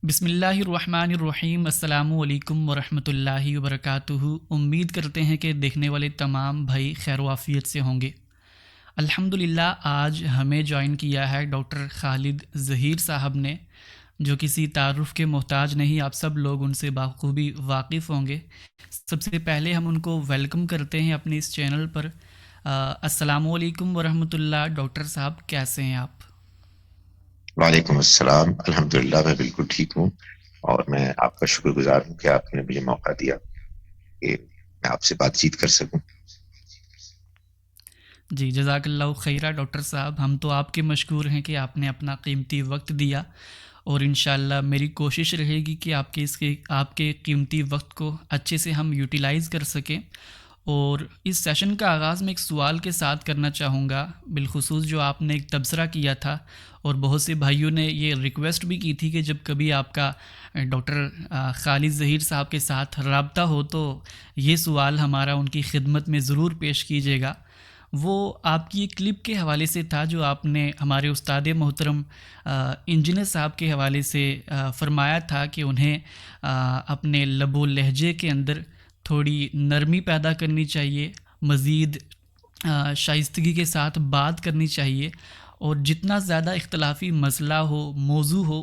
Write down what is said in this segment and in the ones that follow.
بسم اللہ الرحمن الرحیم۔ السلام علیکم ورحمۃ اللہ وبرکاتہ۔ امید کرتے ہیں کہ دیکھنے والے تمام بھائی خیر و عافیت سے ہوں گے۔ الحمدللہ آج ہمیں جوائن کیا ہے ڈاکٹر خالد ظہیر صاحب نے، جو کسی تعارف کے محتاج نہیں، آپ سب لوگ ان سے بخوبی واقف ہوں گے۔ سب سے پہلے ہم ان کو ویلکم کرتے ہیں اپنے اس چینل پر۔ السلام علیکم ورحمۃ اللہ۔ ڈاکٹر صاحب کیسے ہیں آپ؟ وعلیکم السلام، الحمدللہ میں بالکل ٹھیک ہوں، اور میں آپ کا شکر گزار ہوں کہ آپ نے مجھے موقع دیا کہ میں آپ سے بات چیت کر سکوں۔ جی جزاک اللہ خیرہ ڈاکٹر صاحب، ہم تو آپ کے مشکور ہیں کہ آپ نے اپنا قیمتی وقت دیا، اور انشاءاللہ میری کوشش رہے گی کہ آپ کے قیمتی وقت کو اچھے سے ہم یوٹیلائز کر سکیں۔ اور اس سیشن کا آغاز میں ایک سوال کے ساتھ کرنا چاہوں گا، بالخصوص جو آپ نے ایک تبصرہ کیا تھا، اور بہت سے بھائیوں نے یہ ریکویسٹ بھی کی تھی کہ جب کبھی آپ کا ڈاکٹر خالد ظہیر صاحب کے ساتھ رابطہ ہو تو یہ سوال ہمارا ان کی خدمت میں ضرور پیش کیجیے گا۔ وہ آپ کی ایک کلپ کے حوالے سے تھا جو آپ نے ہمارے استاد محترم انجینئر صاحب کے حوالے سے فرمایا تھا کہ انہیں اپنے لب و لہجے کے اندر تھوڑی نرمی پیدا کرنی چاہیے، مزید شائستگی کے ساتھ بات کرنی چاہیے، اور جتنا زیادہ اختلافی مسئلہ ہو، موضوع ہو،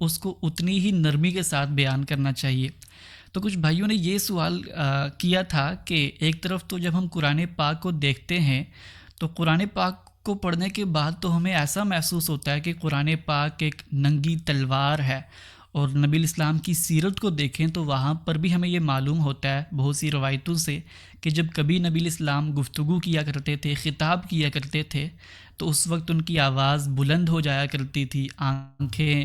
اس کو اتنی ہی نرمی کے ساتھ بیان کرنا چاہیے۔ تو کچھ بھائیوں نے یہ سوال کیا تھا کہ ایک طرف تو جب ہم قرآن پاک کو دیکھتے ہیں تو قرآن پاک کو پڑھنے کے بعد تو ہمیں ایسا محسوس ہوتا ہے کہ قرآن پاک ایک ننگی تلوار ہے، اور نبی الاسلام کی سیرت کو دیکھیں تو وہاں پر بھی ہمیں یہ معلوم ہوتا ہے بہت سی روایتوں سے کہ جب کبھی نبی الاسلام گفتگو کیا کرتے تھے، خطاب کیا کرتے تھے، تو اس وقت ان کی آواز بلند ہو جایا کرتی تھی، آنکھیں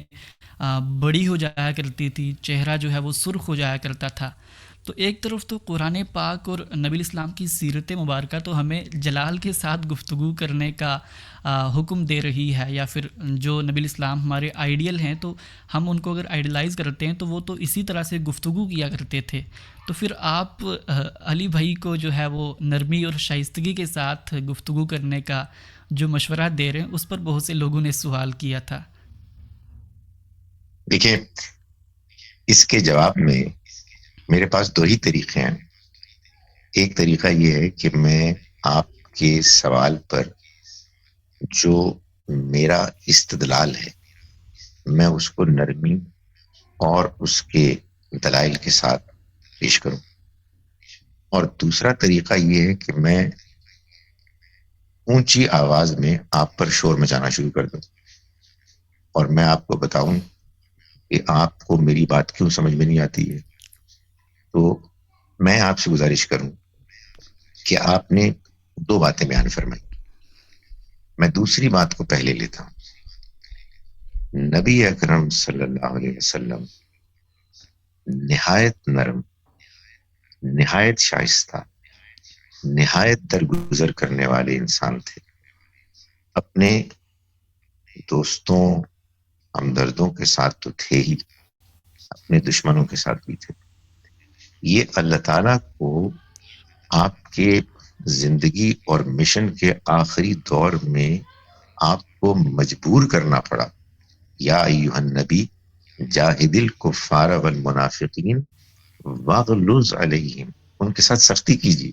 بڑی ہو جایا کرتی تھی، چہرہ جو ہے وہ سرخ ہو جایا کرتا تھا۔ تو ایک طرف تو قرآن پاک اور نبی الاسلام کی سیرت مبارکہ تو ہمیں جلال کے ساتھ گفتگو کرنے کا حکم دے رہی ہے، یا پھر جو نبی الاسلام ہمارے آئیڈیل ہیں تو ہم ان کو اگر آئیڈلائز کرتے ہیں تو وہ تو اسی طرح سے گفتگو کیا کرتے تھے۔ تو پھر آپ علی بھائی کو جو ہے وہ نرمی اور شائستگی کے ساتھ گفتگو کرنے کا جو مشورہ دے رہے ہیں، اس پر بہت سے لوگوں نے سوال کیا تھا۔ دیکھیں، اس کے جواب میں میرے پاس دو ہی طریقے ہیں۔ ایک طریقہ یہ ہے کہ میں آپ کے سوال پر جو میرا استدلال ہے میں اس کو نرمی اور اس کے دلائل کے ساتھ پیش کروں، اور دوسرا طریقہ یہ ہے کہ میں اونچی آواز میں آپ پر شور مچانا شروع کر دوں، اور میں آپ کو بتاؤں کہ آپ کو میری بات کیوں سمجھ میں نہیں آتی ہے۔ تو میں آپ سے گزارش کروں کہ آپ نے دو باتیں بیان فرمائی، میں دوسری بات کو پہلے لیتا ہوں۔ نبی اکرم صلی اللہ علیہ وسلم نہایت نرم، نہایت شائستہ، نہایت درگزر کرنے والے انسان تھے۔ اپنے دوستوں، ہمدردوں کے ساتھ تو تھے ہی، اپنے دشمنوں کے ساتھ بھی تھے۔ یہ اللہ تعالیٰ کو آپ کے زندگی اور مشن کے آخری دور میں آپ کو مجبور کرنا پڑا، یا ایھا النبی جاہد الکفار والمنافقین واغلظ علیہم، ان کے ساتھ سختی کیجیے۔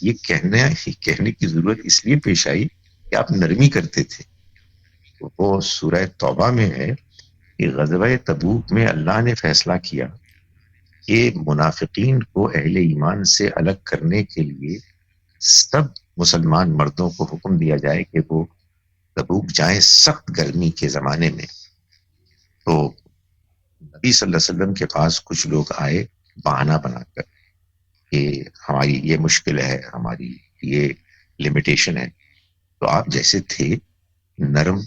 یہ کہنے کی ضرورت اس لیے پیش آئی کہ آپ نرمی کرتے تھے۔ وہ سورہ توبہ میں ہے کہ غزوہ تبوک میں اللہ نے فیصلہ کیا کہ منافقین کو اہل ایمان سے الگ کرنے کے لیے سب مسلمان مردوں کو حکم دیا جائے کہ وہ تبوک جائیں سخت گرمی کے زمانے میں۔ تو نبی صلی اللہ علیہ وسلم کے پاس کچھ لوگ آئے بہانہ بنا کر کہ ہماری یہ مشکل ہے، ہماری یہ لمیٹیشن ہے۔ تو آپ جیسے تھے نرم،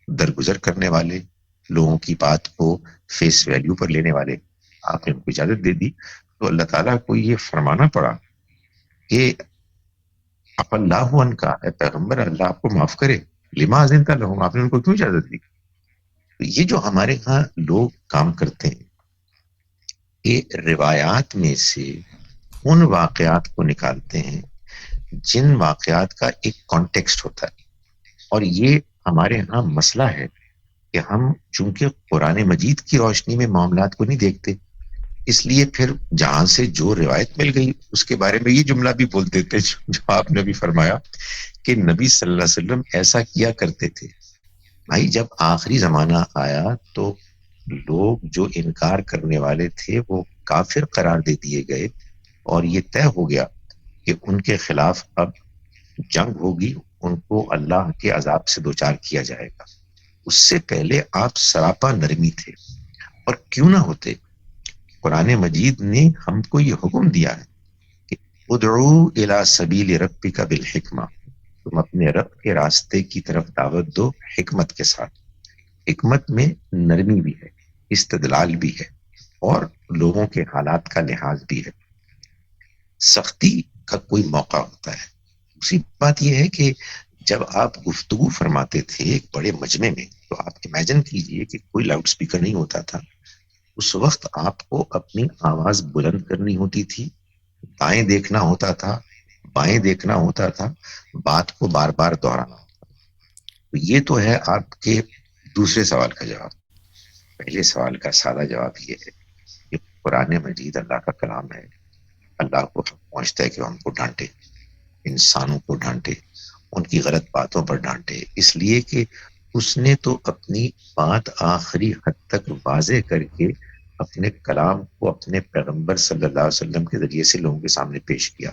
درگزر کرنے والے، لوگوں کی بات کو فیس ویلیو پر لینے والے، آپ نے ان کو اجازت دے دی۔ تو اللہ تعالیٰ کو یہ فرمانا پڑا کہ عفا اللہ عنک، اے پیغمبر اللہ آپ کو معاف کرے، لما اذنت لہم، آپ نے ان کو کیوں اجازت دی؟ تو یہ جو ہمارے ہاں لوگ کام کرتے ہیں، یہ روایات میں سے ان واقعات کو نکالتے ہیں جن واقعات کا ایک کانٹیکسٹ ہوتا ہے، اور یہ ہمارے ہاں مسئلہ ہے کہ ہم چونکہ قرآن مجید کی روشنی میں معاملات کو نہیں دیکھتے، اس لیے پھر جہاں سے جو روایت مل گئی اس کے بارے میں یہ جملہ بھی بولتے تھے جو آپ نے بھی فرمایا کہ نبی صلی اللہ علیہ وسلم ایسا کیا کرتے تھے. بھائی جب آخری زمانہ آیا تو لوگ جو انکار کرنے والے تھے وہ کافر قرار دے دیے گئے، اور یہ طے ہو گیا کہ ان کے خلاف اب جنگ ہوگی، ان کو اللہ کے عذاب سے دوچار کیا جائے گا. اس سے پہلے آپ سراپا نرمی تھے، اور کیوں نہ ہوتے. قرآن مجید نے ہم کو یہ حکم دیا ہے کہ ادعو الی سبیل ربک بالحکمہ، تم اپنے رب کے راستے کی طرف دعوت دو حکمت کے ساتھ. حکمت میں نرمی بھی ہے، استدلال بھی ہے، اور لوگوں کے حالات کا لحاظ بھی ہے. سختی کا کوئی موقع ہوتا ہے. دوسری بات یہ ہے کہ جب آپ گفتگو فرماتے تھے ایک بڑے مجمع میں، تو آپ امیجن کیجئے کہ کوئی لاؤڈ سپیکر نہیں ہوتا تھا. اس وقت آپ کو اپنی آواز بلند کرنی ہوتی تھی، دائیں دیکھنا ہوتا تھا، بائیں دیکھنا ہوتا تھا، بات کو بار بار دہرانا. تو یہ تو ہے آپ کے دوسرے سوال کا جواب. پہلے سوال کا سادہ جواب یہ ہے کہ قرآن مجید اللہ کا کلام ہے. اللہ کو حق پہنچتا ہے کہ ہم کو ڈانٹے، انسانوں کو ڈانٹے، ان کی غلط باتوں پر ڈانٹے، اس لیے کہ اس نے تو اپنی بات آخری حد تک واضح کر کے اپنے کلام کو اپنے پیغمبر صلی اللہ علیہ وسلم کے ذریعے سے لوگوں کے سامنے پیش کیا.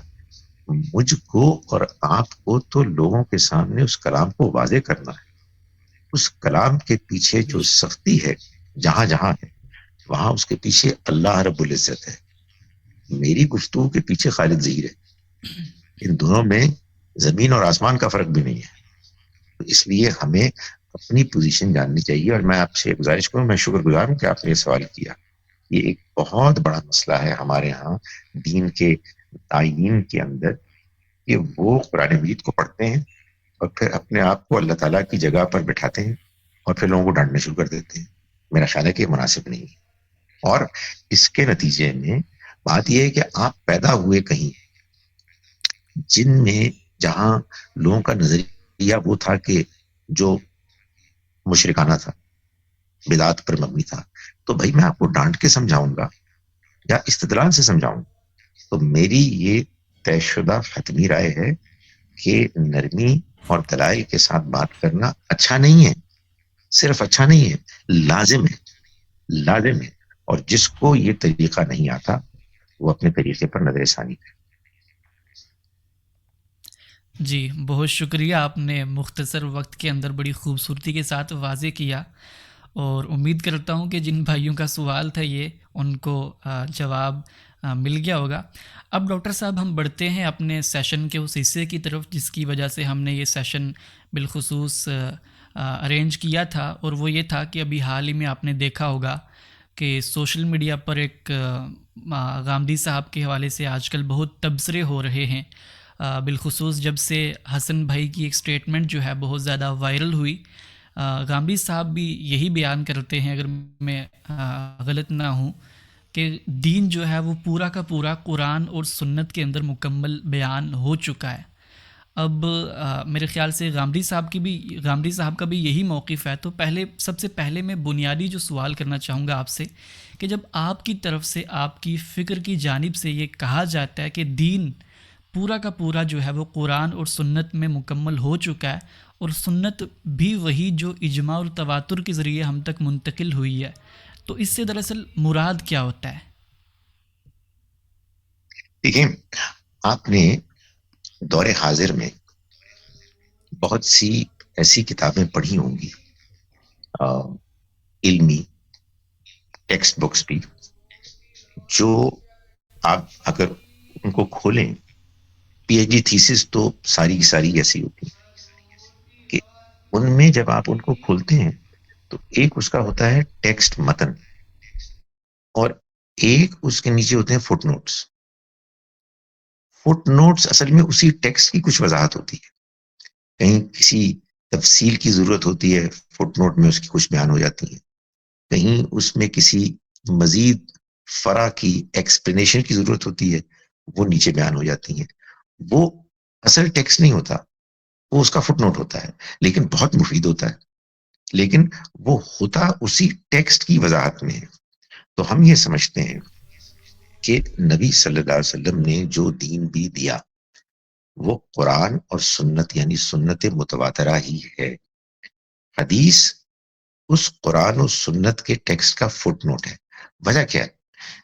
مجھ کو اور آپ کو تو لوگوں کے سامنے اس کلام کو واضح کرنا ہے. اس کلام کے پیچھے جو سختی ہے جہاں جہاں ہے، وہاں اس کے پیچھے اللہ رب العزت ہے. میری گفتگو کے پیچھے خالد ظہیر ہے. ان دونوں میں زمین اور آسمان کا فرق بھی نہیں ہے. تو اس لیے ہمیں اپنی پوزیشن جاننی چاہیے. اور میں آپ سے گزارش کروں، میں شکر گزار ہوں کہ آپ نے یہ سوال کیا. یہ ایک بہت بڑا مسئلہ ہے ہمارے ہاں دین کے تعین کے اندر، کہ وہ قرآن مجید کو پڑھتے ہیں اور پھر اپنے آپ کو اللہ تعالیٰ کی جگہ پر بٹھاتے ہیں اور پھر لوگوں کو ڈانٹنا شروع کر دیتے ہیں. میرا خیال ہے کہ یہ مناسب نہیں ہے. اور اس کے نتیجے میں بات یہ ہے کہ آپ پیدا ہوئے کہیں جن میں جہاں لوگوں کا نظریہ وہ تھا کہ جو مشرکانہ تھا، بدعت پر مبنی تھا، تو بھائی میں آپ کو ڈانٹ کے سمجھاؤں گا یا استدلال سے سمجھاؤں گا؟ تو میری یہ طے شدہ حتمی رائے ہے کہ نرمی اور دلائل کے ساتھ بات کرنا اچھا نہیں ہے. صرف اچھا نہیں ہے، لازم ہے. لازم ہے. اور جس کو یہ طریقہ نہیں آتا وہ اپنے طریقے پر نظر ثانی کرے. جی بہت شکریہ، آپ نے مختصر وقت کے اندر بڑی خوبصورتی کے ساتھ واضح کیا، اور امید کرتا ہوں کہ جن بھائیوں کا سوال تھا یہ ان کو جواب مل گیا ہوگا. اب ڈاکٹر صاحب ہم بڑھتے ہیں اپنے سیشن کے اس حصے کی طرف جس کی وجہ سے ہم نے یہ سیشن بالخصوص ارینج کیا تھا، اور وہ یہ تھا کہ ابھی حال ہی میں آپ نے دیکھا ہوگا کہ سوشل میڈیا پر ایک غامدی صاحب کے حوالے سے آج کل بہت تبصرے ہو رہے ہیں، بالخصوص جب سے حسن بھائی کی ایک سٹیٹمنٹ جو ہے بہت زیادہ وائرل ہوئی. غامدی صاحب بھی یہی بیان کرتے ہیں، اگر میں غلط نہ ہوں، کہ دین جو ہے وہ پورا کا پورا قرآن اور سنت کے اندر مکمل بیان ہو چکا ہے. اب میرے خیال سے غامدی صاحب کا بھی یہی موقف ہے. تو سب سے پہلے میں بنیادی جو سوال کرنا چاہوں گا آپ سے، کہ جب آپ کی طرف سے آپ کی فکر کی جانب سے یہ کہا جاتا ہے کہ دین پورا کا پورا جو ہے وہ قرآن اور سنت میں مکمل ہو چکا ہے، اور سنت بھی وہی جو اجماع اور تواتر کے ذریعے ہم تک منتقل ہوئی ہے، تو اس سے دراصل مراد کیا ہوتا ہے؟ دیکھیں، آپ نے دور حاضر میں بہت سی ایسی کتابیں پڑھی ہوں گی، علمی ٹیکسٹ بکس بھی، جو آپ اگر ان کو کھولیں، پی ایچ ڈی تھیسس تو ساری کی ساری ایسی ہوتی ہیں کہ ان میں جب آپ ان کو کھولتے ہیں تو ایک اس کا ہوتا ہے ٹیکسٹ متن، اور ایک اس کے نیچے ہوتے ہیں فٹ نوٹس. فٹ نوٹس اصل میں اسی ٹیکسٹ کی کچھ وضاحت ہوتی ہے. کہیں کسی تفصیل کی ضرورت ہوتی ہے، فٹ نوٹ میں اس کی کچھ بیان ہو جاتی ہیں. کہیں اس میں کسی مزید فرع کی ایکسپلینیشن کی ضرورت ہوتی ہے، وہ نیچے بیان ہو جاتی ہیں. وہ اصل ٹیکسٹ نہیں ہوتا، وہ اس کا فٹ نوٹ ہوتا ہے، لیکن بہت مفید ہوتا ہے. لیکن وہ ہوتا اسی ٹیکسٹ کی وضاحت میں ہے. تو ہم یہ سمجھتے ہیں کہ نبی صلی اللہ علیہ وسلم نے جو دین بھی دیا وہ قرآن اور سنت یعنی سنت متواترہ ہی ہے. حدیث اس قرآن و سنت کے ٹیکسٹ کا فٹ نوٹ ہے. وجہ کیا ہے؟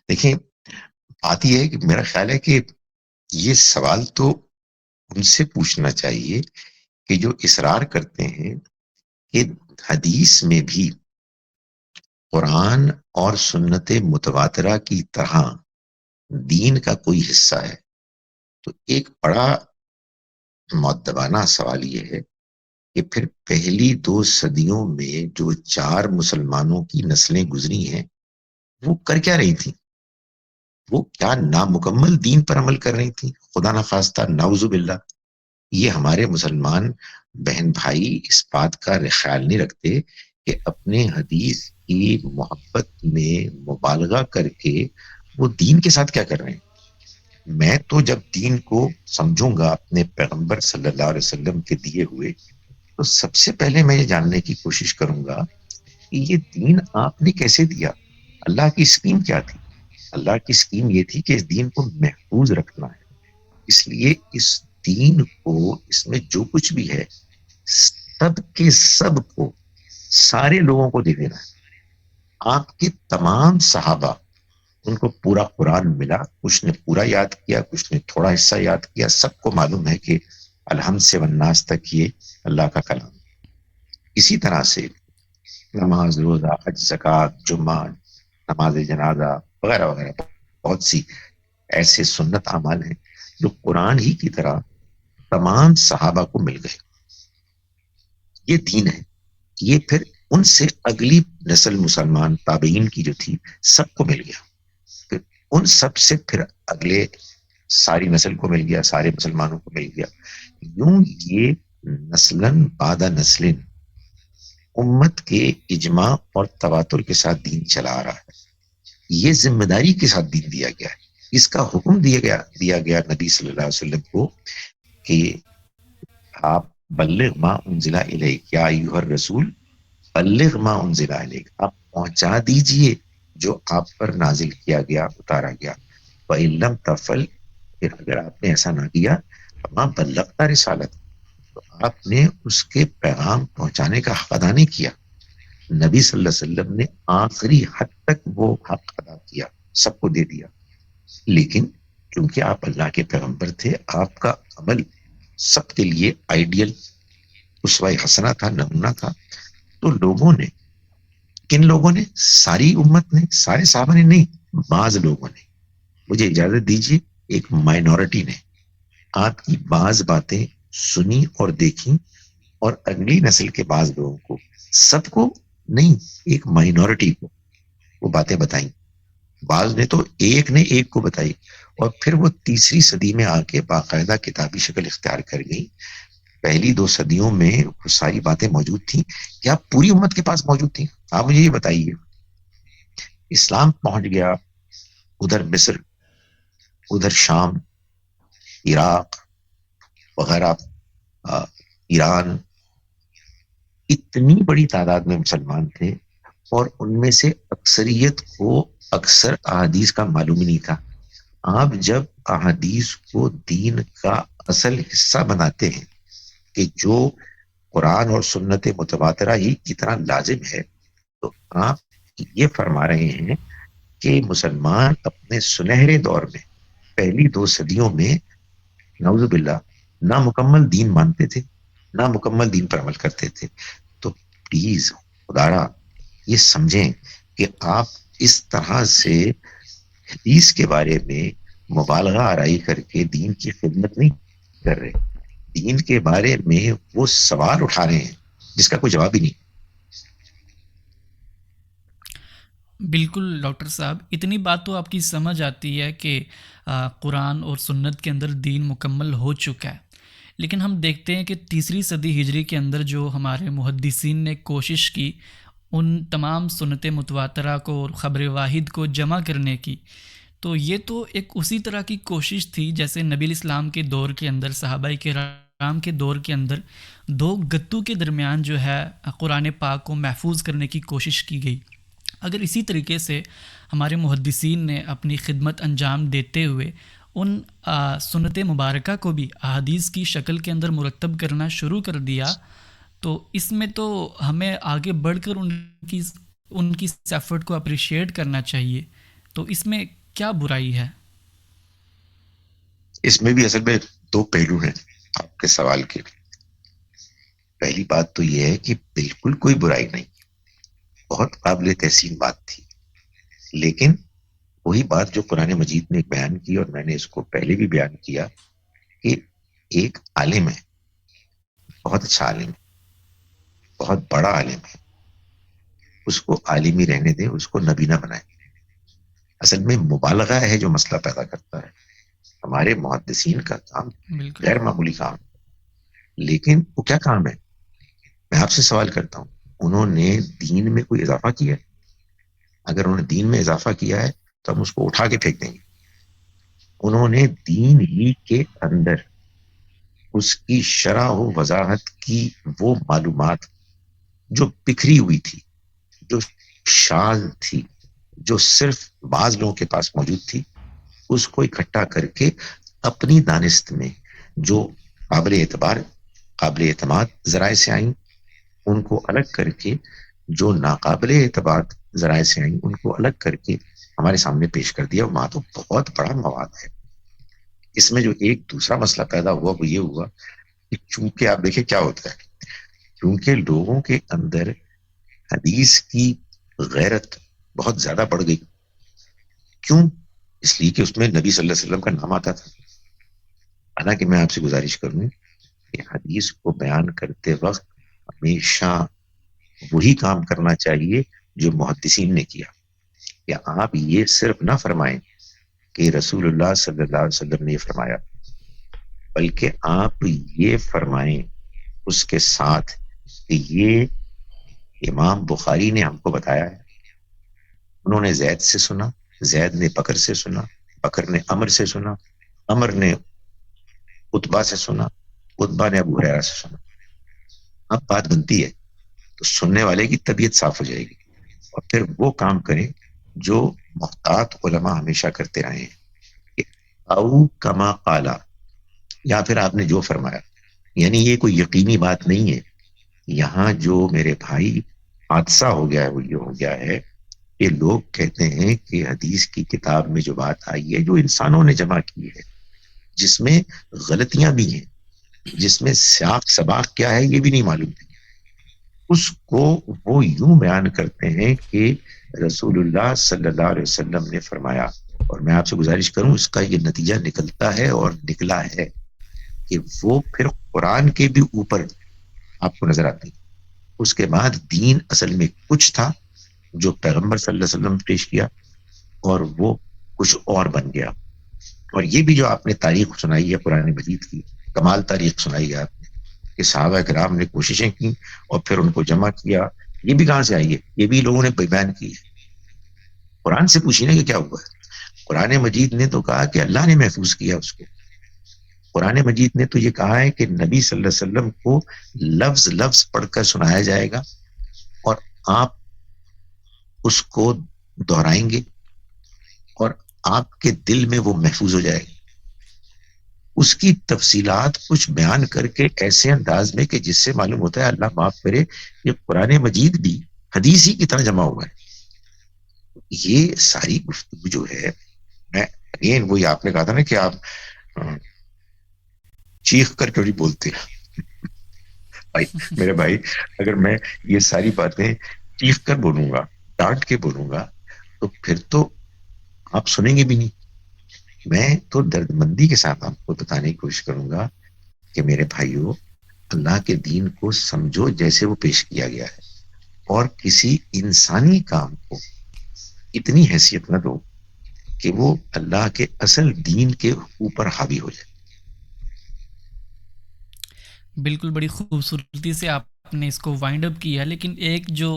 دیکھیں، بات یہ ہے کہ میرا خیال ہے کہ یہ سوال تو ان سے پوچھنا چاہیے کہ جو اصرار کرتے ہیں کہ حدیث میں بھی قرآن اور سنت متواترہ کی طرح دین کا کوئی حصہ ہے. تو ایک بڑا مؤدبانہ سوال یہ ہے کہ پھر پہلی 2 صدیوں میں جو 4 مسلمانوں کی نسلیں گزری ہیں وہ کر کیا رہی تھیں؟ وہ کیا نامکمل دین پر عمل کر رہی تھیں؟ خدا نخواستہ، نعوذ باللہ. یہ ہمارے مسلمان بہن بھائی اس بات کا خیال نہیں رکھتے کہ اپنے حدیث کی محبت میں مبالغہ کر کے وہ دین کے ساتھ کیا کر رہے ہیں. میں تو جب دین کو سمجھوں گا اپنے پیغمبر صلی اللہ علیہ وسلم کے دیے ہوئے، تو سب سے پہلے میں یہ جاننے کی کوشش کروں گا کہ یہ دین آپ نے کیسے دیا. اللہ کی اسکیم کیا تھی؟ اللہ کی اسکیم یہ تھی کہ اس دین کو محفوظ رکھنا ہے. اس لیے اس دین کو، اس میں جو کچھ بھی ہے، سب کے سب کو، سارے لوگوں کو دے دینا ہے. آپ کے تمام صحابہ، ان کو پورا قرآن ملا، کچھ نے پورا یاد کیا، کچھ نے تھوڑا حصہ یاد کیا. سب کو معلوم ہے کہ الحمد سے والناس تک یہ اللہ کا کلام. اسی طرح سے نماز، روزہ، حج، زکوٰۃ، جمعہ، نماز جنازہ وغیرہ وغیرہ بہت سی ایسے سنت اعمال ہیں جو قرآن ہی کی طرح تمام صحابہ کو مل گئے. یہ دین ہے. یہ پھر ان سے اگلی نسل مسلمان تابعین کی جو تھی سب کو مل گیا. پھر ان سب سے پھر اگلے ساری نسل کو مل گیا، سارے مسلمانوں کو مل گیا. یوں یہ نسلن بعد نسلن امت کے اجماع اور تواتر کے ساتھ دین چلا آ رہا ہے. یہ ذمہ داری کے ساتھ دین دیا گیا ہے. اس کا حکم دیا گیا نبی صلی اللہ علیہ وسلم کو کہ آپ بلغ ما انزل الیک یا ایھا الرسول بلغ ما انزل الیک، آپ پہنچا دیجئے جو آپ پر نازل کیا گیا، اتارا گیا. وَإِن لَّمْ تَفْعَلْ، پھر اگر آپ نے ایسا نہ کیا، فَمَا بَلَّغْتَ رسالت، تو آپ نے اس کے پیغام پہنچانے کا حق ادا نہیں کیا. نبی صلی اللہ علیہ وسلم نے آخری حد تک وہ حق ادا کیا، سب کو دے دیا. لیکن کیونکہ آپ اللہ کے پیغمبر تھے، آپ کا عمل سب کے لیے آئیڈیل اسوہ حسنہ تھا، نمونہ تھا. تو لوگوں نے، کن لوگوں نے؟ ساری امت نے، سارے صحابہ نے نہیں، بعض لوگوں نے. مجھے اجازت دیجیے، ایک مائنورٹی نے آپ کی بعض باتیں سنی اور دیکھی، اور اگلی نسل کے بعض لوگوں کو، سب کو نہیں، ایک مائنورٹی کو وہ باتیں بتائیں. بعض نے تو ایک نے ایک کو بتائی، اور پھر وہ تیسری صدی میں آ کے باقاعدہ کتابی شکل اختیار کر گئی. پہلی 2 صدیوں میں وہ ساری باتیں موجود تھیں. کیا پوری امت کے پاس موجود تھیں؟ آپ مجھے یہ بتائیے. اسلام پہنچ گیا ادھر مصر، ادھر شام، عراق وغیرہ، ایران. اتنی بڑی تعداد میں مسلمان تھے، اور ان میں سے اکثریت کو اکثر احادیث کا معلوم ہی نہیں تھا. آپ جب احادیث کو دین کا اصل حصہ بناتے ہیں کہ جو قرآن اور سنت متواترہ ہی کی طرح لازم ہے، تو آپ یہ فرما رہے ہیں کہ مسلمان اپنے سنہرے دور میں، پہلی 2 صدیوں میں، نعوذ باللہ، نامکمل دین مانتے تھے، نامکمل دین پر عمل کرتے تھے. تو پلیز خدارا یہ سمجھیں کہ آپ اس طرح سے حدیث کے بارے میں مبالغہ آرائی کر کے دین کی خدمت نہیں کر رہے. دین کے بارے میں وہ سوال اٹھا رہے ہیں جس کا کوئی جواب ہی نہیں. بالکل ڈاکٹر صاحب، اتنی بات تو آپ کی سمجھ آتی ہے کہ قرآن اور سنت کے اندر دین مکمل ہو چکا ہے. لیکن ہم دیکھتے ہیں کہ تیسری صدی ہجری کے اندر جو ہمارے محدثین نے کوشش کی ان تمام سنت متواترہ کو اور خبر واحد کو جمع کرنے کی، تو یہ تو ایک اسی طرح کی کوشش تھی جیسے نبی الاسلام کے دور کے اندر صحابہ کرام کرام کے دور کے اندر دو گتوں کے درمیان جو ہے قرآن پاک کو محفوظ کرنے کی کوشش کی گئی. اگر اسی طریقے سے ہمارے محدثین نے اپنی خدمت انجام دیتے ہوئے ان سنت مبارکہ کو بھی احادیث کی شکل کے اندر مرتب کرنا شروع کر دیا تو اس میں تو ہمیں آگے بڑھ کر ان کی ایفرٹ کو اپریشیٹ کرنا چاہیے. تو اس میں کیا برائی ہے؟ اس میں بھی اصل میں دو پہلو ہیں آپ کے سوال کے. پہلی بات تو یہ ہے کہ بالکل کوئی برائی نہیں، بہت قابل تحسین بات تھی. لیکن وہی بات جو قرآن مجید نے بیان کی، اور میں نے اس کو پہلے بھی بیان کیا، کہ ایک عالم ہے، بہت اچھا عالم ہے، بہت بڑا عالم ہے، اس کو عالم ہی رہنے دیں، اس کو نبی نہ بنائیں. اصل میں مبالغہ ہے جو مسئلہ پیدا کرتا ہے. ہمارے محدثین کا کام بالکل. غیر معمولی کام ہے. لیکن وہ کیا کام ہے؟ میں آپ سے سوال کرتا ہوں، انہوں نے دین میں کوئی اضافہ کیا ہے؟ اگر انہوں نے دین میں اضافہ کیا ہے تو ہم اس کو اٹھا کے پھینک دیں گے. انہوں نے دین ہی کے اندر اس کی شرح و وضاحت کی وہ معلومات جو بکھری ہوئی تھی، جو شاذ تھی، جو صرف بعض لوگوں کے پاس موجود تھی، اس کو اکٹھا کر کے اپنی دانست میں جو قابل اعتبار قابل اعتماد ذرائع سے آئیں ان کو الگ کر کے، جو ناقابل اعتبار ذرائع سے آئیں ان کو الگ کر کے ہمارے سامنے پیش کر دیا. وہاں تو بہت بڑا مواد ہے. اس میں جو ایک دوسرا مسئلہ پیدا ہوا وہ یہ ہوا کہ چونکہ آپ دیکھیں کیا ہوتا ہے، کیونکہ لوگوں کے اندر حدیث کی غیرت بہت زیادہ بڑھ گئی. کیوں؟ اس لیے کہ اس میں نبی صلی اللہ علیہ وسلم کا نام آتا تھا. حالانکہ میں آپ سے گزارش کروں کہ حدیث کو بیان کرتے وقت ہمیشہ وہی کام کرنا چاہیے جو محدثین نے کیا. کہ آپ یہ صرف نہ فرمائیں کہ رسول اللہ صلی اللہ علیہ وسلم نے یہ فرمایا، بلکہ آپ یہ فرمائیں اس کے ساتھ کہ یہ امام بخاری نے ہم کو بتایا ہے. انہوں نے زید سے سنا، زید نے بکر سے سنا، بکر نے عمر سے سنا، عمر نے عتبہ سے سنا، عتبہ نے ابو ہریرہ سے سنا. اب بات بنتی ہے تو سننے والے کی طبیعت صاف ہو جائے گی، اور پھر وہ کام کریں جو محتاط علماء ہمیشہ کرتے رہے ہیں کہ او کما قالا، یا پھر آپ نے جو فرمایا. یعنی یہ کوئی یقینی بات نہیں ہے. یہاں جو میرے بھائی حادثہ ہو گیا ہے وہ یہ ہو گیا ہے کہ لوگ کہتے ہیں کہ حدیث کی کتاب میں جو بات آئی ہے جو انسانوں نے جمع کی ہے، جس میں غلطیاں بھی ہیں، جس میں سیاق سباق کیا ہے یہ بھی نہیں معلوم ہے، اس کو وہ یوں بیان کرتے ہیں کہ رسول اللہ صلی اللہ علیہ وسلم نے فرمایا. اور میں آپ سے گزارش کروں، اس کا یہ نتیجہ نکلتا ہے اور نکلا ہے کہ وہ پھر قرآن کے بھی اوپر آپ کو نظر آتی. اس کے بعد دین اصل میں کچھ تھا جو پیغمبر صلی اللہ علیہ وسلم نے پیش کیا، اور وہ کچھ اور بن گیا. اور یہ بھی جو آپ نے تاریخ سنائی ہے قرآن مجید کی، کمال تاریخ سنائی ہے آپ نے کہ صحابہ کرام نے کوششیں کی اور پھر ان کو جمع کیا. یہ بھی کہاں سے آئی ہے؟ یہ بھی لوگوں نے بیان کی ہے. قرآن سے پوچھیے نا کہ کیا ہوا ہے. قرآن مجید نے تو کہا کہ اللہ نے محفوظ کیا اس کو. قرآن مجید نے تو یہ کہا ہے کہ نبی صلی اللہ علیہ وسلم کو لفظ لفظ پڑھ کر سنایا جائے گا اور آپ اس کو دہرائیں گے اور آپ کے دل میں وہ محفوظ ہو جائے گا. اس کی تفصیلات کچھ بیان کر کے ایسے انداز میں کہ جس سے معلوم ہوتا ہے اللہ معاف کرے کہ قرآن مجید بھی حدیث ہی کی طرح جمع ہوا ہے. یہ ساری گفتگو جو ہے، میں اگین وہی آپ نے کہا تھا نا کہ آپ چیخ کر کیوں نہیں بولتے بھائی میرے بھائی، اگر میں یہ ساری باتیں چیخ کر بولوں گا، ڈانٹ کے بولوں گا، تو پھر تو آپ سنیں گے بھی نہیں. میں تو درد مندی کے ساتھ آپ کو بتانے کی کوشش کروں گا کہ میرے بھائیوں، اللہ کے دین کو سمجھو جیسے وہ پیش کیا گیا ہے، اور کسی انسانی کام کو اتنی حیثیت نہ دو کہ وہ اللہ کے اصل دین کے اوپر حاوی ہو جائے. بالکل، بڑی خوبصورتی سے آپ آپ نے اس کو وائنڈ اپ کیا، لیکن ایک جو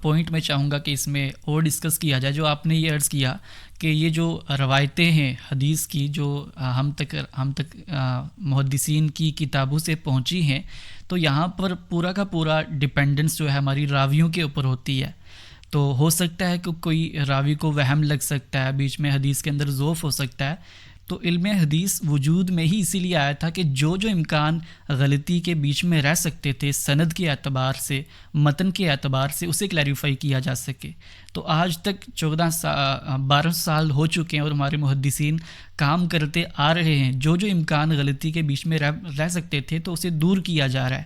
پوائنٹ میں چاہوں گا کہ اس میں اور ڈسکس کیا جائے، جو آپ نے یہ عرض کیا کہ یہ جو روایتیں ہیں حدیث کی جو ہم تک محدثین کی کتابوں سے پہنچی ہیں، تو یہاں پر پورا کا پورا ڈپینڈنس جو ہے ہماری راویوں کے اوپر ہوتی ہے. تو ہو سکتا ہے کہ کوئی راوی کو وہم لگ سکتا ہے، بیچ میں حدیث کے اندر ضعف ہو سکتا ہے. تو علم حدیث وجود میں ہی اسی لیے آیا تھا کہ جو امکان غلطی کے بیچ میں رہ سکتے تھے سند کے اعتبار سے، متن کے اعتبار سے، اسے کلیریفائی کیا جا سکے. تو آج تک 12 سال ہو چکے ہیں اور ہمارے محدثین کام کرتے آ رہے ہیں. جو امکان غلطی کے بیچ میں رہ سکتے تھے تو اسے دور کیا جا رہا ہے.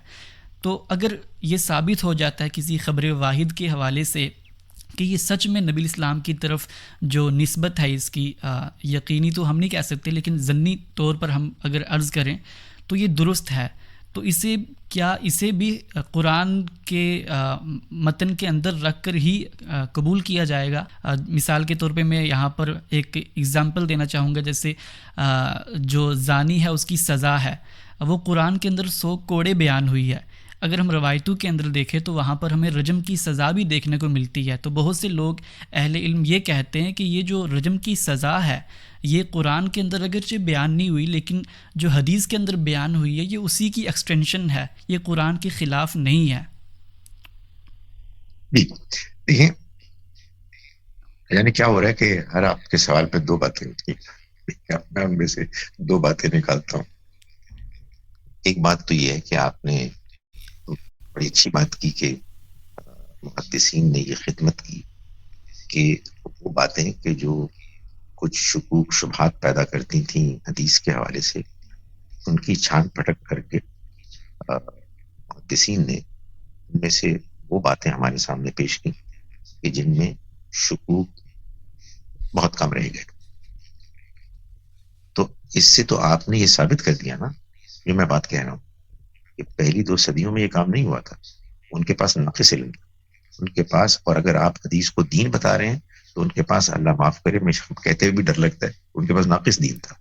تو اگر یہ ثابت ہو جاتا ہے کسی خبر واحد کے حوالے سے کہ یہ سچ میں نبی اسلام کی طرف جو نسبت ہے اس کی، یقینی تو ہم نہیں کہہ سکتے لیکن ضمنی طور پر ہم اگر عرض کریں تو یہ درست ہے، تو اسے بھی قرآن کے متن کے اندر رکھ کر ہی قبول کیا جائے گا؟ مثال کے طور پہ میں یہاں پر ایک ایگزامپل دینا چاہوں گا. جیسے جو زانی ہے اس کی سزا ہے، وہ قرآن کے اندر 100 کوڑے بیان ہوئی ہے. اگر ہم روایتوں کے اندر دیکھیں تو وہاں پر ہمیں رجم کی سزا بھی دیکھنے کو ملتی ہے. تو بہت سے لوگ اہل علم یہ کہتے ہیں کہ یہ جو رجم کی سزا ہے یہ قرآن کے اندر اگرچہ بیان نہیں ہوئی لیکن جو حدیث کے اندر بیان ہوئی ہے یہ اسی کی ایکسٹینشن ہے، یہ قرآن کے خلاف نہیں ہے. جی دیکھیں، یعنی کیا ہو رہا ہے کہ ہر آپ کے سوال پہ 2 باتیں ہوتی ہیں. میں ان میں سے 2 باتیں نکالتا ہوں. ایک بات تو یہ ہے کہ آپ نے بڑی اچھی بات کی کہ محدثین نے یہ خدمت کی کہ وہ باتیں کہ جو کچھ شکوک شبہات پیدا کرتی تھیں حدیث کے حوالے سے، ان کی چھان پھٹک کر کے محدثین نے ان میں سے وہ باتیں ہمارے سامنے پیش کی کہ جن میں شکوک بہت کم رہ گئے. تو اس سے تو آپ نے یہ ثابت کر دیا نا جو میں بات کہہ رہا ہوں کہ پہلی 2 صدیوں میں یہ کام نہیں ہوا تھا. ان کے پاس ناقص علم تھا ان کے پاس، اور اگر آپ حدیث کو دین بتا رہے ہیں تو ان کے پاس، اللہ معاف کرے میں کہتے ہوئے بھی ڈر لگتا ہے، ان کے پاس ناقص دین تھا.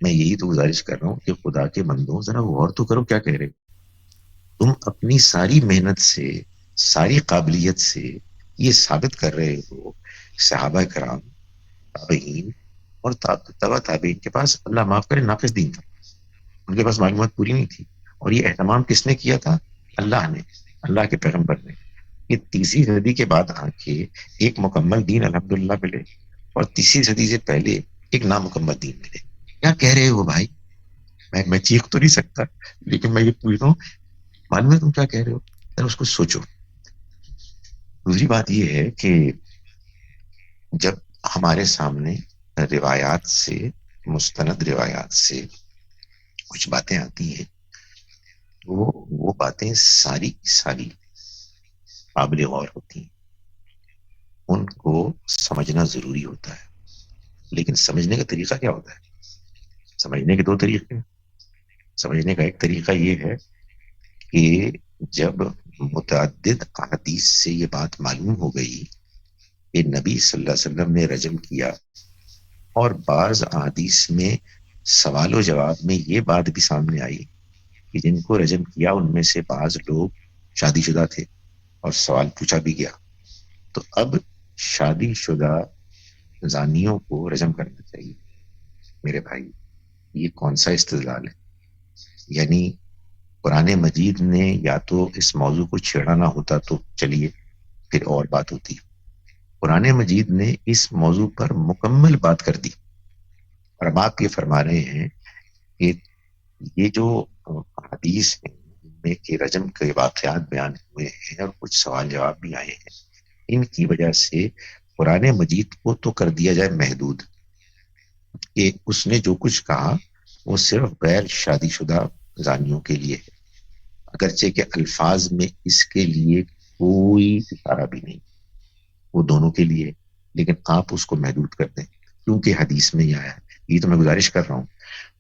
میں یہی تو گزارش کر رہا ہوں کہ خدا کے بندوں ذرا غور تو کرو کیا کہہ رہے. تم اپنی ساری محنت سے، ساری قابلیت سے یہ ثابت کر رہے ہو صحابہ کرام، تابعین اور تبع تابعین کے پاس، اللہ معاف کرے، ناقص دین تھا. ان کے پاس معلومات پوری نہیں تھی. اور یہ اہتمام کس نے کیا تھا؟ اللہ نے، اللہ کے پیغمبر نے. یہ 3ری صدی کے بعد آ کے ایک مکمل دین الحمدللہ ملے، اور 3ری صدی سے پہلے ایک نامکمل دین ملے. کیا کہہ رہے ہو بھائی؟ میں چیخ تو نہیں سکتا لیکن میں یہ پوچھ رہا ہوں، معلوم ہے تم کیا کہہ رہے ہو؟ ذرا اس کو سوچو. دوسری بات یہ ہے کہ جب ہمارے سامنے روایات سے، مستند روایات سے کچھ باتیں آتی ہیں، وہ باتیں ساری ساری قابل غور ہوتی ہیں. ان کو سمجھنا ضروری ہوتا ہے. لیکن سمجھنے کا طریقہ کیا ہوتا ہے؟ سمجھنے کے 2 طریقے ہیں. سمجھنے کا ایک طریقہ یہ ہے کہ جب متعدد احادیث سے یہ بات معلوم ہو گئی کہ نبی صلی اللہ علیہ وسلم نے رجم کیا، اور بعض احادیث میں سوال و جواب میں یہ بات بھی سامنے آئی کہ جن کو رجم کیا ان میں سے بعض لوگ شادی شدہ تھے، اور سوال پوچھا بھی گیا، تو اب شادی شدہ زانیوں کو رجم کرنا چاہیے. میرے بھائی، یہ کون سا استدلال ہے؟ یعنی قرآن مجید نے یا تو اس موضوع کو چھیڑا نہ ہوتا تو چلیے پھر اور بات ہوتی. قرآن مجید نے اس موضوع پر مکمل بات کر دی، اور اب آپ یہ فرما رہے ہیں کہ یہ جو حدیث ہیں جن میں کہ رجم کے واقعات بیان ہوئے ہیں اور کچھ سوال جواب بھی آئے ہیں، ان کی وجہ سے قرآن مجید کو تو کر دیا جائے محدود، کہ اس نے جو کچھ کہا وہ صرف غیر شادی شدہ زانیوں کے لیے ہے، اگرچہ کہ الفاظ میں اس کے لیے کوئی اشارہ بھی نہیں، وہ دونوں کے لیے. لیکن آپ اس کو محدود کر دیں کیونکہ حدیث میں یہ آیا ہے. یہ تو میں گزارش کر رہا ہوں.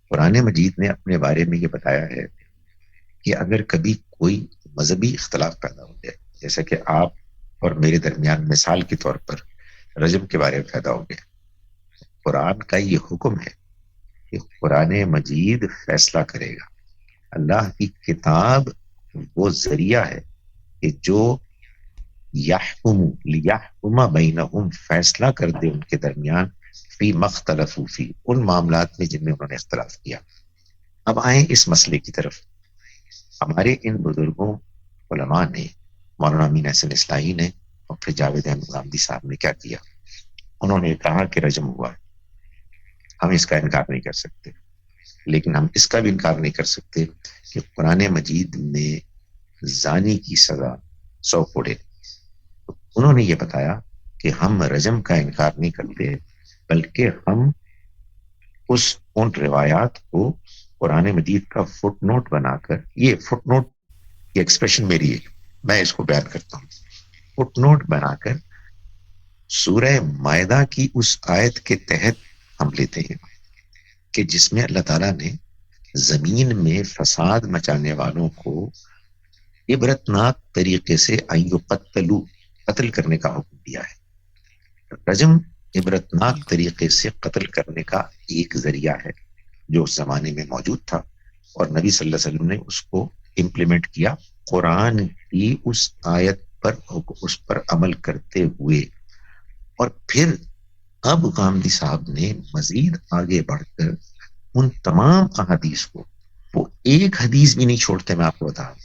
قرآن مجید نے اپنے بارے میں یہ بتایا ہے کہ اگر کبھی کوئی مذہبی اختلاف پیدا ہو جائے، جیسا کہ آپ اور میرے درمیان مثال کے طور پر رجم کے بارے میں پیدا ہو گیا، قرآن کا یہ حکم ہے کہ قرآن مجید فیصلہ کرے گا. اللہ کی کتاب وہ ذریعہ ہے کہ جو یحکم لیحکم بینہم، فیصلہ کر دے ان کے درمیان، فی مختلف فی، ان معاملات میں جن میں انہوں نے اختلاف کیا. اب آئیں اس مسئلے کی طرف. ہمارے ان بزرگوں علماء نے، مولانا امین احسن اصلاحی نے اور پھر جاوید احمد غامدی صاحب نے کیا کیا؟ انہوں نے کہا کہ رجم ہوا، ہم اس کا انکار نہیں کر سکتے، لیکن ہم اس کا بھی انکار نہیں کر سکتے کہ قرآن مجید میں زانی کی سزا 100 کوڑے. انہوں نے یہ بتایا کہ ہم رجم کا انکار نہیں کرتے، بلکہ ہم ان روایات کو قرآن مجید کا فٹ نوٹ بنا کر، یہ فٹ نوٹ کی ایکسپریشن میری ہے، میں اس کو بیان کرتا ہوں، فٹ نوٹ بنا کر سورہ مائدہ کی اس آیت کے تحت ہم لیتے ہیں کہ جس میں اللہ تعالیٰ نے زمین میں فساد مچانے والوں کو عبرتناک طریقے سے قتل کرنے کا حکم دیا ہے. رجم عبرتناک بالکل طریقے سے قتل کرنے کا ایک ذریعہ ہے جو اس زمانے میں موجود تھا، اور نبی صلی اللہ علیہ وسلم نے اس کو امپلیمنٹ کیا قرآن کی اس آیت پر، اس پر عمل کرتے ہوئے. اور پھر اب غامدی صاحب نے مزید آگے بڑھ کر ان تمام احادیث کو، وہ ایک حدیث بھی نہیں چھوڑتے، میں آپ کو بتا رہا ہوں،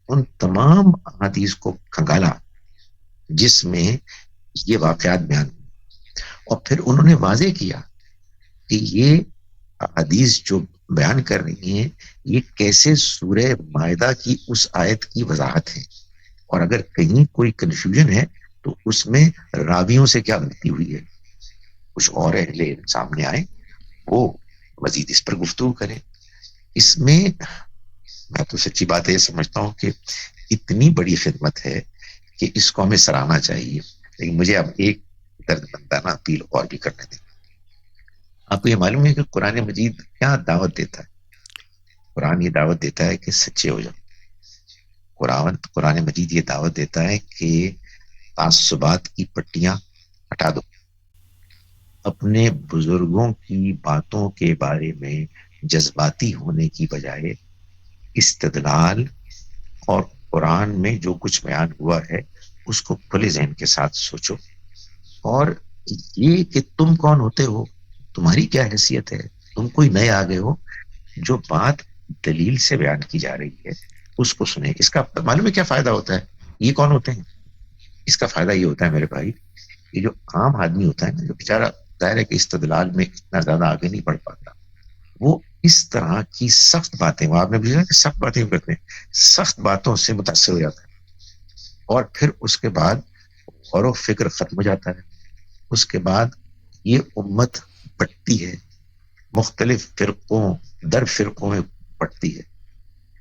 ان تمام احادیث کو کھنگالا جس میں یہ واقعات بیان ہوئے، اور پھر انہوں نے واضح کیا کہ یہ حدیث جو بیان کر رہی ہیں یہ کیسے سورہ مائدہ کی اس آیت کی وضاحت ہے، اور اگر کہیں کوئی کنفیوژن ہے تو اس میں راویوں سے کیا غلطی ہوئی ہے. کچھ اور اہل علم سامنے آئے، وہ مزید اس پر گفتگو کریں. اس میں میں تو سچی بات ہے سمجھتا ہوں کہ اتنی بڑی خدمت ہے کہ اس کو ہمیں سراہنا چاہیے. لیکن مجھے اب ایک درد مندانہ اپیل اور بھی کرنے دیں. آپ کو یہ معلوم ہے کہ قرآن مجید کیا دعوت دیتا ہے؟ قرآن یہ دعوت دیتا ہے کہ سچے ہو جاؤ. قرآن مجید یہ دعوت دیتا ہے کہ تعصبات کی پٹیاں ہٹا دو، اپنے بزرگوں کی باتوں کے بارے میں جذباتی ہونے کی بجائے استدلال اور قرآن میں جو کچھ بیان ہوا ہے اس کو کھلے ذہن کے ساتھ سوچو. اور یہ کہ تم کون ہوتے ہو، تمہاری کیا حیثیت ہے، تم کوئی نئے آگے ہو، جو بات دلیل سے بیان کی جا رہی ہے اس کو سنیں. اس کا معلوم ہے کیا فائدہ ہوتا ہے؟ یہ کون ہوتے ہیں؟ اس کا فائدہ یہ ہوتا ہے میرے بھائی، یہ جو عام آدمی ہوتا ہے نا، جو بیچارہ ظاہر ہے کہ استدلال میں اتنا زیادہ آگے نہیں بڑھ پاتا، وہ اس طرح کی سخت باتیں، وہ آپ نے بھی کہ سخت باتیں کرتے ہیں، سخت باتوں سے متاثر ہو جاتا ہے، اور پھر اس کے بعد غور و فکر ختم ہو جاتا ہے. اس کے بعد یہ امت بٹتی ہے، مختلف فرقوں در فرقوں میں بٹتی ہے،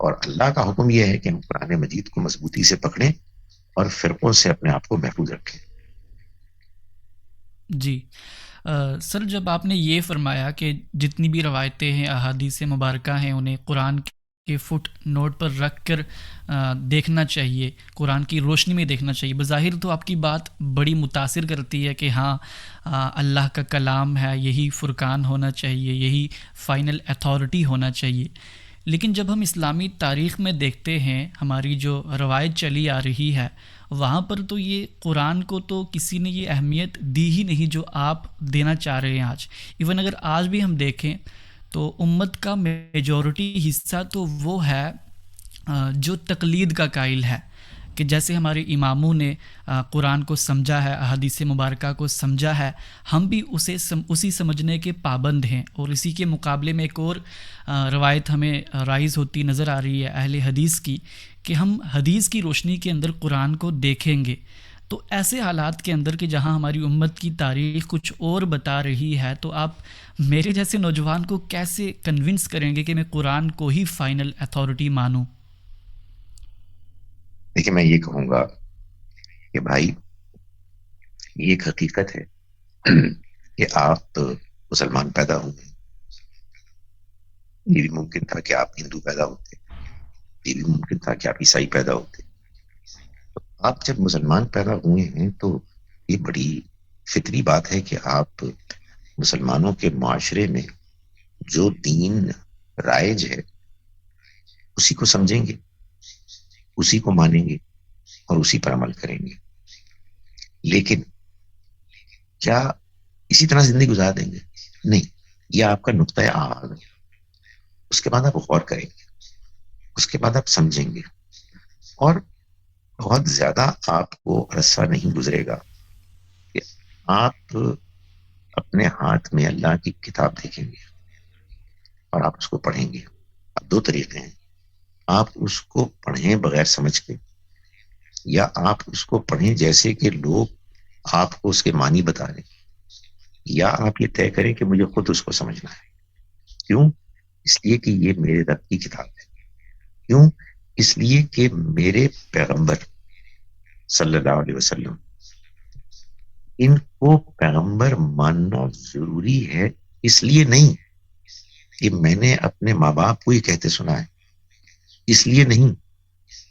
اور اللہ کا حکم یہ ہے کہ ہم قرآن مجید کو مضبوطی سے پکڑیں اور فرقوں سے اپنے آپ کو محفوظ رکھیں. جی. سر جب آپ نے یہ فرمایا کہ جتنی بھی روایتیں ہیں، احادیث مبارکہ ہیں، انہیں قرآن کے فٹ نوٹ پر رکھ کر دیکھنا چاہیے، قرآن کی روشنی میں دیکھنا چاہیے، بظاہر تو آپ کی بات بڑی متاثر کرتی ہے کہ ہاں اللہ کا کلام ہے، یہی فرقان ہونا چاہیے، یہی فائنل اتھارٹی ہونا چاہیے. لیکن جب ہم اسلامی تاریخ میں دیکھتے ہیں، ہماری جو روایت چلی آ رہی ہے، وہاں پر تو یہ قرآن کو تو کسی نے یہ اہمیت دی ہی نہیں جو آپ دینا چاہ رہے ہیں آج. ایون اگر آج بھی ہم دیکھیں تو امت کا میجورٹی حصہ تو وہ ہے جو تقلید کا قائل ہے، کہ جیسے ہمارے اماموں نے قرآن کو سمجھا ہے، احادیث مبارکہ کو سمجھا ہے، ہم بھی اسی سمجھنے کے پابند ہیں. اور اسی کے مقابلے میں ایک اور روایت ہمیں رائز ہوتی نظر آ رہی ہے اہل حدیث کی، کہ ہم حدیث کی روشنی کے اندر قرآن کو دیکھیں گے. تو ایسے حالات کے اندر کہ جہاں ہماری امت کی تاریخ کچھ اور بتا رہی ہے، تو آپ میرے جیسے نوجوان کو کیسے کنونس کریں گے کہ میں قرآن کو ہی فائنل اتھارٹی مانوں؟ دیکھیں میں یہ کہوں گا کہ بھائی یہ ایک حقیقت ہے کہ آپ مسلمان پیدا ہوئے، یہ بھی ممکن تھا کہ آپ ہندو پیدا ہوتے، یہ بھی ممکن تھا کہ آپ عیسائی پیدا ہوتے. آپ جب مسلمان پیدا ہوئے ہیں تو یہ بڑی فطری بات ہے کہ آپ مسلمانوں کے معاشرے میں جو دین رائج ہے اسی کو سمجھیں گے. اسی کو مانیں گے اور اسی پر عمل کریں گے. لیکن کیا اسی طرح زندگی گزار دیں گے؟ نہیں. یہ آپ کا نقطۂ آغاز ہے. اس کے بعد آپ غور کریں گے, اس کے بعد آپ سمجھیں گے, اور بہت زیادہ آپ کو عرصہ نہیں گزرے گا کہ آپ اپنے ہاتھ میں اللہ کی کتاب دیکھیں گے اور آپ اس کو پڑھیں گے. اب دو طریقے ہیں, آپ اس کو پڑھیں بغیر سمجھ کے, یا آپ اس کو پڑھیں جیسے کہ لوگ آپ کو اس کے معنی بتا رہے ہیں, یا آپ یہ طے کریں کہ مجھے خود اس کو سمجھنا ہے. کیوں؟ اس لیے کہ یہ میرے رب کی کتاب ہے. کیوں؟ اس لیے کہ میرے پیغمبر صلی اللہ علیہ وسلم, ان کو پیغمبر ماننا ضروری ہے. اس لیے نہیں کہ میں نے اپنے ماں باپ کو ہی کہتے سنا ہے, اس لیے نہیں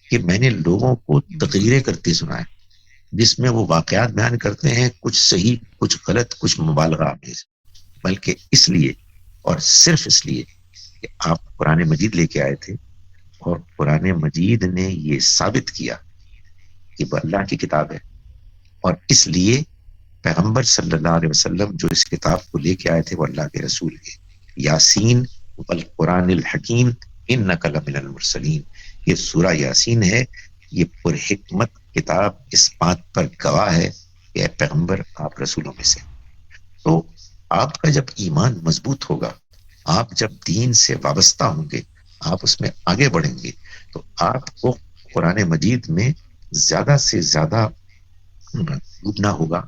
کہ میں نے لوگوں کو بالکل. تقریریں کرتے سنا ہے جس میں وہ واقعات بیان کرتے ہیں, کچھ صحیح کچھ غلط کچھ مبالغہ آمیز, بلکہ اس لیے اور صرف اس لیے کہ آپ قرآن مجید لے کے آئے تھے, اور قرآن مجید نے یہ ثابت کیا کہ وہ اللہ کی کتاب ہے. اور اس لیے پیغمبر صلی اللہ علیہ وسلم جو اس کتاب کو لے کے آئے تھے وہ اللہ کے رسول کے. یاسین والقرآن الحکیم انک لمن المرسلین, یہ سورہ یاسین ہے, یہ پر حکمت کتاب اس بات پر گواہ ہے کہ اے پیغمبر آپ رسولوں میں سے. تو آپ کا جب ایمان مضبوط ہوگا, آپ جب دین سے وابستہ ہوں گے, آپ اس میں آگے بڑھیں گے, تو آپ کو قرآن مجید میں زیادہ سے زیادہ ڈوبنا ہوگا,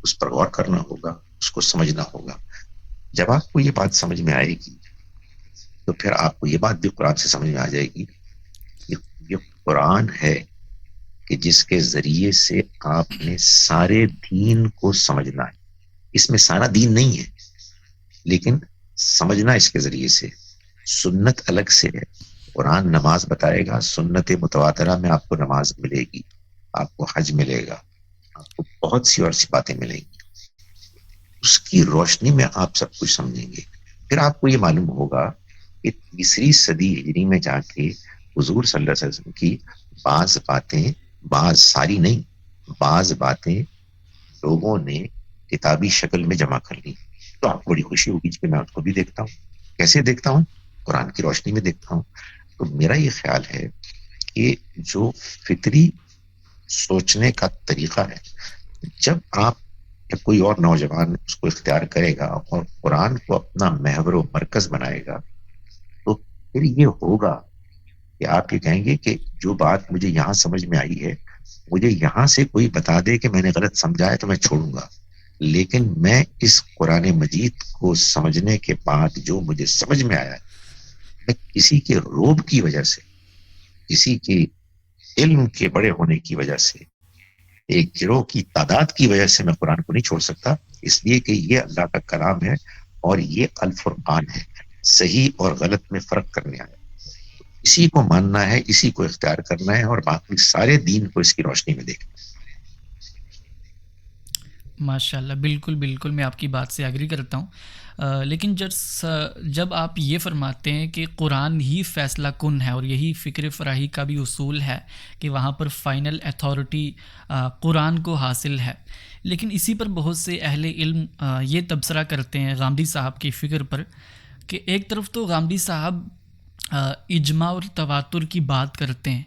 اس پر غور کرنا ہوگا, اس کو سمجھنا ہوگا. جب آپ کو یہ بات سمجھ میں آئے گی تو پھر آپ کو یہ بات بھی قرآن سے سمجھ میں آ جائے گی کہ یہ قرآن ہے کہ جس کے ذریعے سے آپ نے سارے دین کو سمجھنا ہے. اس میں سارا دین نہیں ہے, لیکن سمجھنا اس کے ذریعے سے. سنت الگ سے ہے, قرآن نماز بتائے گا, سنت متواترہ میں آپ کو نماز ملے گی, آپ کو حج ملے گا, آپ کو بہت سی اور سی باتیں ملیں گی. اس کی روشنی میں آپ سب کچھ سمجھیں گے. پھر آپ کو یہ معلوم ہوگا کہ تیسری صدی ہجری میں جا کے حضور صلی اللہ علیہ وسلم کی بعض باتیں, بعض ساری نہیں, بعض باتیں لوگوں نے کتابی شکل میں جمع کر لی. تو آپ کو بڑی خوشی ہوگی کہ میں اس کو بھی دیکھتا ہوں. کیسے دیکھتا ہوں؟ قرآن کی روشنی میں دیکھتا ہوں. تو میرا یہ خیال ہے کہ جو فطری سوچنے کا طریقہ ہے, جب آپ یا کوئی اور نوجوان اس کو اختیار کرے گا اور قرآن کو اپنا محور و مرکز بنائے گا, تو پھر یہ ہوگا کہ آپ یہ کہیں گے کہ جو بات مجھے یہاں سمجھ میں آئی ہے, مجھے یہاں سے کوئی بتا دے کہ میں نے غلط سمجھا ہے تو میں چھوڑوں گا, لیکن میں اس قرآن مجید کو سمجھنے کے بعد جو مجھے سمجھ میں آیا ہے, میں کسی کے روب کی وجہ سے, کسی کے علم کے بڑے ہونے کی وجہ سے, ایک گروہ کی تعداد کی وجہ سے میں قرآن کو نہیں چھوڑ سکتا. اس لیے کہ یہ اللہ کا کلام ہے اور یہ الفرقان ہے, صحیح اور غلط میں فرق کرنے آیا. اسی کو ماننا ہے, اسی کو اختیار کرنا ہے, اور باقی سارے دین کو اس کی روشنی میں دیکھنا. ماشاء اللہ, بالکل بالکل میں آپ کی بات سے ایگری کرتا ہوں. لیکن جب آپ یہ فرماتے ہیں کہ قرآن ہی فیصلہ کن ہے اور یہی فکر فراہی کا بھی اصول ہے کہ وہاں پر فائنل ایتھارٹی قرآن کو حاصل ہے, لیکن اسی پر بہت سے اہل علم یہ تبصرہ کرتے ہیں غامدی صاحب کی فکر پر کہ ایک طرف تو غامدی صاحب اجماع اور تواتر کی بات کرتے ہیں,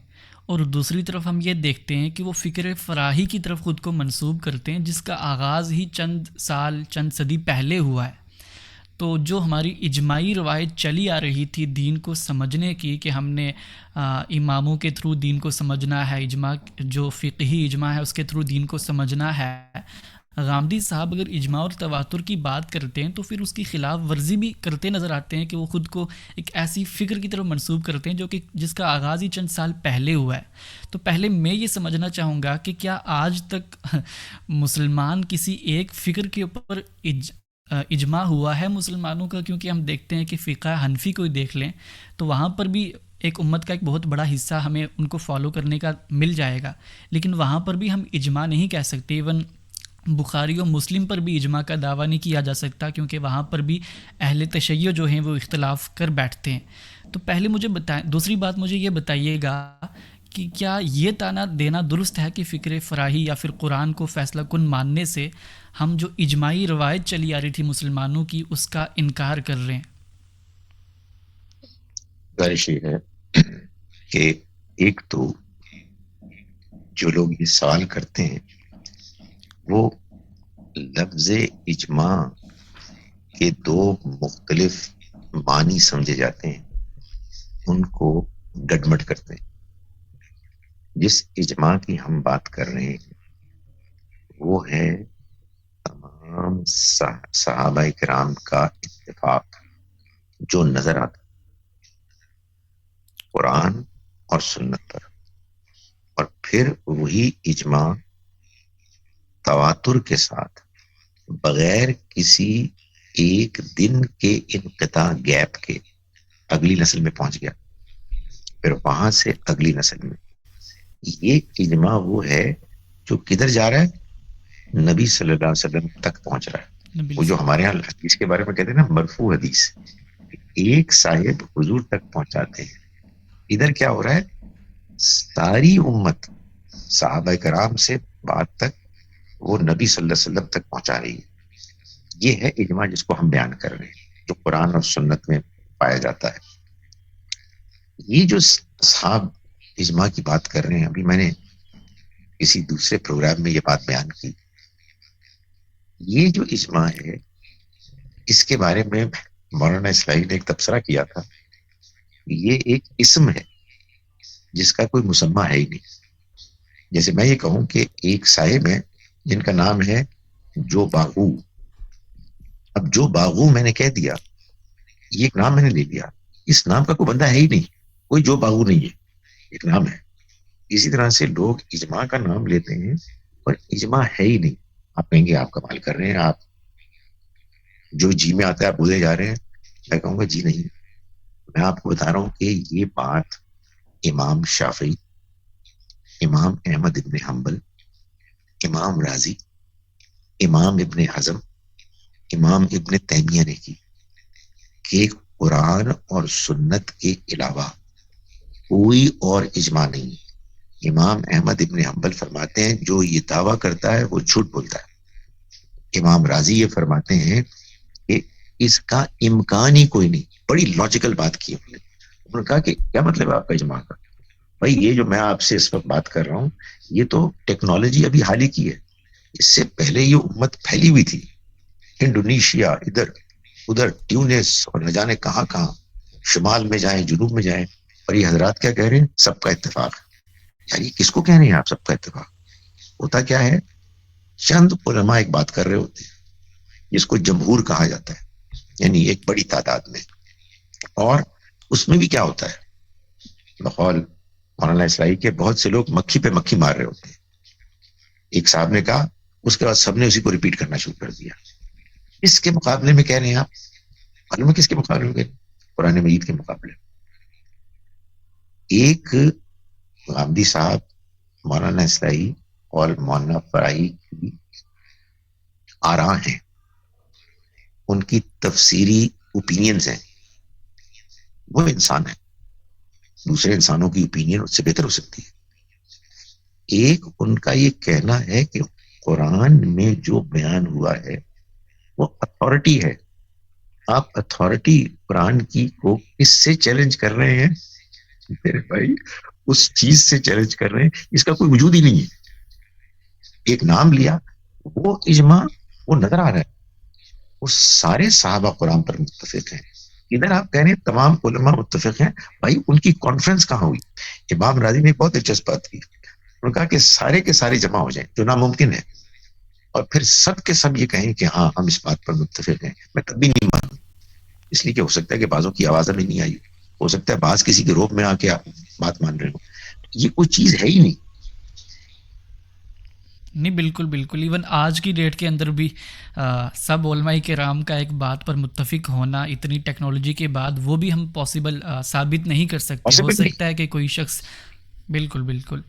اور دوسری طرف ہم یہ دیکھتے ہیں کہ وہ فکر فراہی کی طرف خود کو منسوب کرتے ہیں جس کا آغاز ہی چند سال چند صدی پہلے ہوا ہے. تو جو ہماری اجماعی روایت چلی آ رہی تھی دین کو سمجھنے کی کہ ہم نے اماموں کے تھرو دین کو سمجھنا ہے, اجماع جو فقہی اجماع ہے اس کے تھرو دین کو سمجھنا ہے, غامدی صاحب اگر اجماع اور تواتر کی بات کرتے ہیں تو پھر اس کی خلاف ورزی بھی کرتے نظر آتے ہیں کہ وہ خود کو ایک ایسی فکر کی طرف منسوب کرتے ہیں جو کہ جس کا آغاز ہی چند سال پہلے ہوا ہے. تو پہلے میں یہ سمجھنا چاہوں گا کہ کیا آج تک مسلمان کسی ایک فکر کے اوپر اجماع ہوا ہے مسلمانوں کا؟ کیونکہ ہم دیکھتے ہیں کہ فقہ حنفی کو ہی دیکھ لیں تو وہاں پر بھی ایک امت کا ایک بہت بڑا حصہ ہمیں ان کو فالو کرنے کا مل جائے گا, لیکن وہاں پر بھی ہم اجماع نہیں کہہ سکتے. ایون بخاری و مسلم پر بھی اجماع کا دعویٰ نہیں کیا جا سکتا کیونکہ وہاں پر بھی اہل تشیع جو ہیں وہ اختلاف کر بیٹھتے ہیں. تو پہلے مجھے دوسری بات مجھے یہ بتائیے گا کہ کیا یہ تانا دینا درست ہے کہ فکر فراہی یا پھر قرآن کو فیصلہ کن ماننے سے ہم جو اجماعی روایت چلی آ رہی تھی مسلمانوں کی اس کا انکار کر رہے ہیں؟ گزارش یہ ہے کہ ایک تو جو لوگ یہ سوال کرتے ہیں وہ لفظ اجماع کے دو مختلف معنی سمجھے جاتے ہیں، ان کو گڈمٹ کرتے ہیں۔ جس اجماع کی ہم بات کر رہے ہیں وہ ہے تمام صحابہ کرام کا اتفاق جو نظر آتا قرآن اور سنت پر، اور پھر وہی اجماع تواتر کے ساتھ بغیر کسی ایک دن کے انقطاع گیپ کے اگلی نسل میں پہنچ گیا، پھر وہاں سے اگلی نسل میں۔ یہ اجماع وہ ہے جو کدھر جا رہا ہے؟ نبی صلی اللہ علیہ وسلم تک پہنچ رہا ہے۔ نبی وہ جو ہمارے یہاں حدیث کے بارے میں کہتے ہیں نا مرفوع حدیث، ایک صاحب حضور تک پہنچاتے ہیں۔ ادھر کیا ہو رہا ہے؟ ساری امت صحابہ کرام سے بعد تک وہ نبی صلی اللہ علیہ وسلم تک پہنچا رہی ہے۔ یہ ہے اجماع جس کو ہم بیان کر رہے ہیں، جو قرآن اور سنت میں پایا جاتا ہے۔ یہ جو اصحاب اجماع کی بات کر رہے ہیں، ابھی میں نے کسی دوسرے پروگرام میں یہ بات بیان کی، یہ جو اجماع ہے اس کے بارے میں مولانا اسماعیل نے ایک تبصرہ کیا تھا، یہ ایک اسم ہے جس کا کوئی مسمہ ہے ہی نہیں۔ جیسے میں یہ کہوں کہ ایک صاحب ہے جن کا نام ہے جو باغو، اب جو باغو میں نے کہہ دیا، یہ ایک نام میں نے لے لیا، اس نام کا کوئی بندہ ہے ہی نہیں، کوئی جو باغو نہیں ہے، ایک نام ہے۔ اسی طرح سے لوگ اجماع کا نام لیتے ہیں اور اجماع ہے ہی نہیں۔ آپ کہیں گے آپ کمال کر رہے ہیں، آپ جو جی میں آتا ہے آپ بولے جا رہے ہیں۔ میں کہوں گا جی نہیں، میں آپ کو بتا رہا ہوں کہ یہ بات امام شافعی، امام احمد ابن حنبل، امام رازی، امام ابن حزم، امام ابن تیمیہ نے کی کہ قرآن اور سنت کے علاوہ کوئی اور اجماع نہیں ہے۔ امام احمد ابن حنبل فرماتے ہیں جو یہ دعویٰ کرتا ہے وہ جھوٹ بولتا ہے۔ امام رازی یہ فرماتے ہیں کہ اس کا امکان ہی کوئی نہیں۔ بڑی لاجیکل بات کی انہوں نے کہا کہ کیا مطلب ہے آپ کا اجماع کا؟ بھائی یہ جو میں آپ سے اس وقت بات کر رہا ہوں یہ تو ٹیکنالوجی ابھی حال ہی کی ہے، اس سے پہلے یہ امت پھیلی ہوئی تھی، انڈونیشیا، ادھر ادھر ٹیونس اور نہ جانے کہاں کہاں، شمال میں جائیں جنوب میں جائیں، اور یہ حضرات کیا کہہ رہے ہیں؟ سب کا اتفاق۔ یار یہ کس کو کہہ رہے ہیں آپ سب کا اتفاق؟ ہوتا کیا ہے، چند علماء ایک بات کر رہے ہوتے ہیں جس کو جمہور کہا جاتا ہے، یعنی ایک بڑی تعداد میں، اور اس میں بھی کیا ہوتا ہے، بقول مولانا اسلائی کے بہت سے لوگ مکھی پہ مکھی مار رہے ہوتے ہیں۔ ایک صاحب نے کہا، اس کے بعد سب نے اسی کو ریپیٹ کرنا شروع کر دیا۔ اس کے مقابلے میں کہہ رہے ہیں آپ، معلوم ہے کس کے مقابلے میں؟ قرآن مجید کے مقابلے میں۔ ایک غامدی صاحب، مولانا اسلائی اور مولانا فرائی کی آراء ہیں، ان کی تفسیری اوپینینز ہیں، وہ انسان ہے، دوسرے انسانوں کی اوپینین اس سے بہتر ہو سکتی ہے۔ ایک ان کا یہ کہنا ہے کہ قرآن میں جو بیان ہوا ہے وہ اتھارٹی ہے، آپ اتھارٹی قرآن کی کو کس سے چیلنج کر رہے ہیں؟ میرے بھائی اس چیز سے چیلنج کر رہے ہیں اس کا کوئی وجود ہی نہیں ہے۔ ایک نام لیا، وہ اجماع وہ نظر آ رہا ہے، وہ سارے صحابہ قرآن پر متفق ہیں۔ ادھر آپ کہہ رہے ہیں تمام علماء متفق ہیں، بھائی ان کی کانفرنس کہاں ہوئی؟ امام راضی نے بہت دلچسپ بات کی، انہوں نے کہا کہ سارے کے سارے جمع ہو جائیں جو ناممکن ہے، اور پھر سب کے سب یہ کہیں کہ ہاں ہم اس بات پر متفق ہیں، میں تب بھی نہیں مانوں، اس لیے کہ ہو سکتا ہے کہ بعضوں کی آواز میں نہیں آئی، ہو سکتا ہے بعض کسی کے روپ میں آ کے آپ بات مان رہے ہو، یہ کوئی چیز ہے ہی نہیں۔ نہیں، بالکل بالکل، ایون آج کی ڈیٹ کے اندر بھی سب علماء کرام کا ایک بات پر متفق ہونا اتنی ٹیکنالوجی کے بعد وہ بھی ہم پاسبل ثابت نہیں کر سکتے۔ ہو پاسبل نہیں۔ سکتا ہے کہ کوئی شخص، بالکل بالکل۔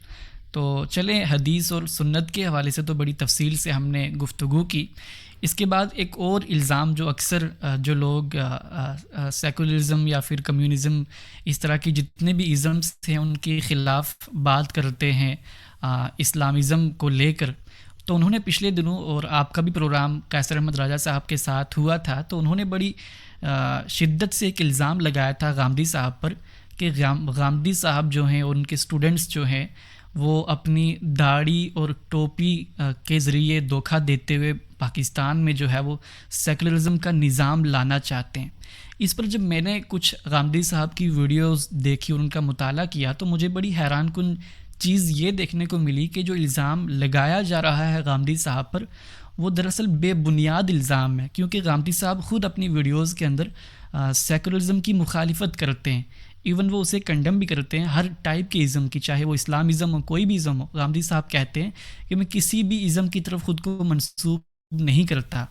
تو چلیں، حدیث اور سنت کے حوالے سے تو بڑی تفصیل سے ہم نے گفتگو کی، اس کے بعد ایک اور الزام جو اکثر جو لوگ سیکولرزم یا پھر کمیونزم اس طرح کی جتنے بھی ازمس ہیں ان کے خلاف بات کرتے ہیں اسلامزم کو لے کر، تو انہوں نے پچھلے دنوں، اور آپ کا بھی پروگرام قیصر احمد راجہ صاحب کے ساتھ ہوا تھا، تو انہوں نے بڑی شدت سے ایک الزام لگایا تھا غامدی صاحب پر کہ غامدی صاحب جو ہیں اور ان کے اسٹوڈنٹس جو ہیں وہ اپنی داڑھی اور ٹوپی کے ذریعے دھوکہ دیتے ہوئے پاکستان میں جو ہے وہ سیکولرزم کا نظام لانا چاہتے ہیں۔ اس پر جب میں نے کچھ غامدی صاحب کی ویڈیوز دیکھی اور ان کا مطالعہ کیا تو مجھے بڑی حیران کن چیز یہ دیکھنے کو ملی کہ جو الزام لگایا جا رہا ہے غامدی صاحب پر وہ دراصل بے بنیاد الزام ہے، کیونکہ غامدی صاحب خود اپنی ویڈیوز کے اندر سیکولرزم کی مخالفت کرتے ہیں، ایون وہ اسے کنڈم بھی کرتے ہیں ہر ٹائپ کے ازم کی، چاہے وہ اسلامزم ہو کوئی بھی ازم ہو۔ غامدی صاحب کہتے ہیں کہ میں کسی بھی ازم کی طرف خود کو منسوب نہیں کرتا۔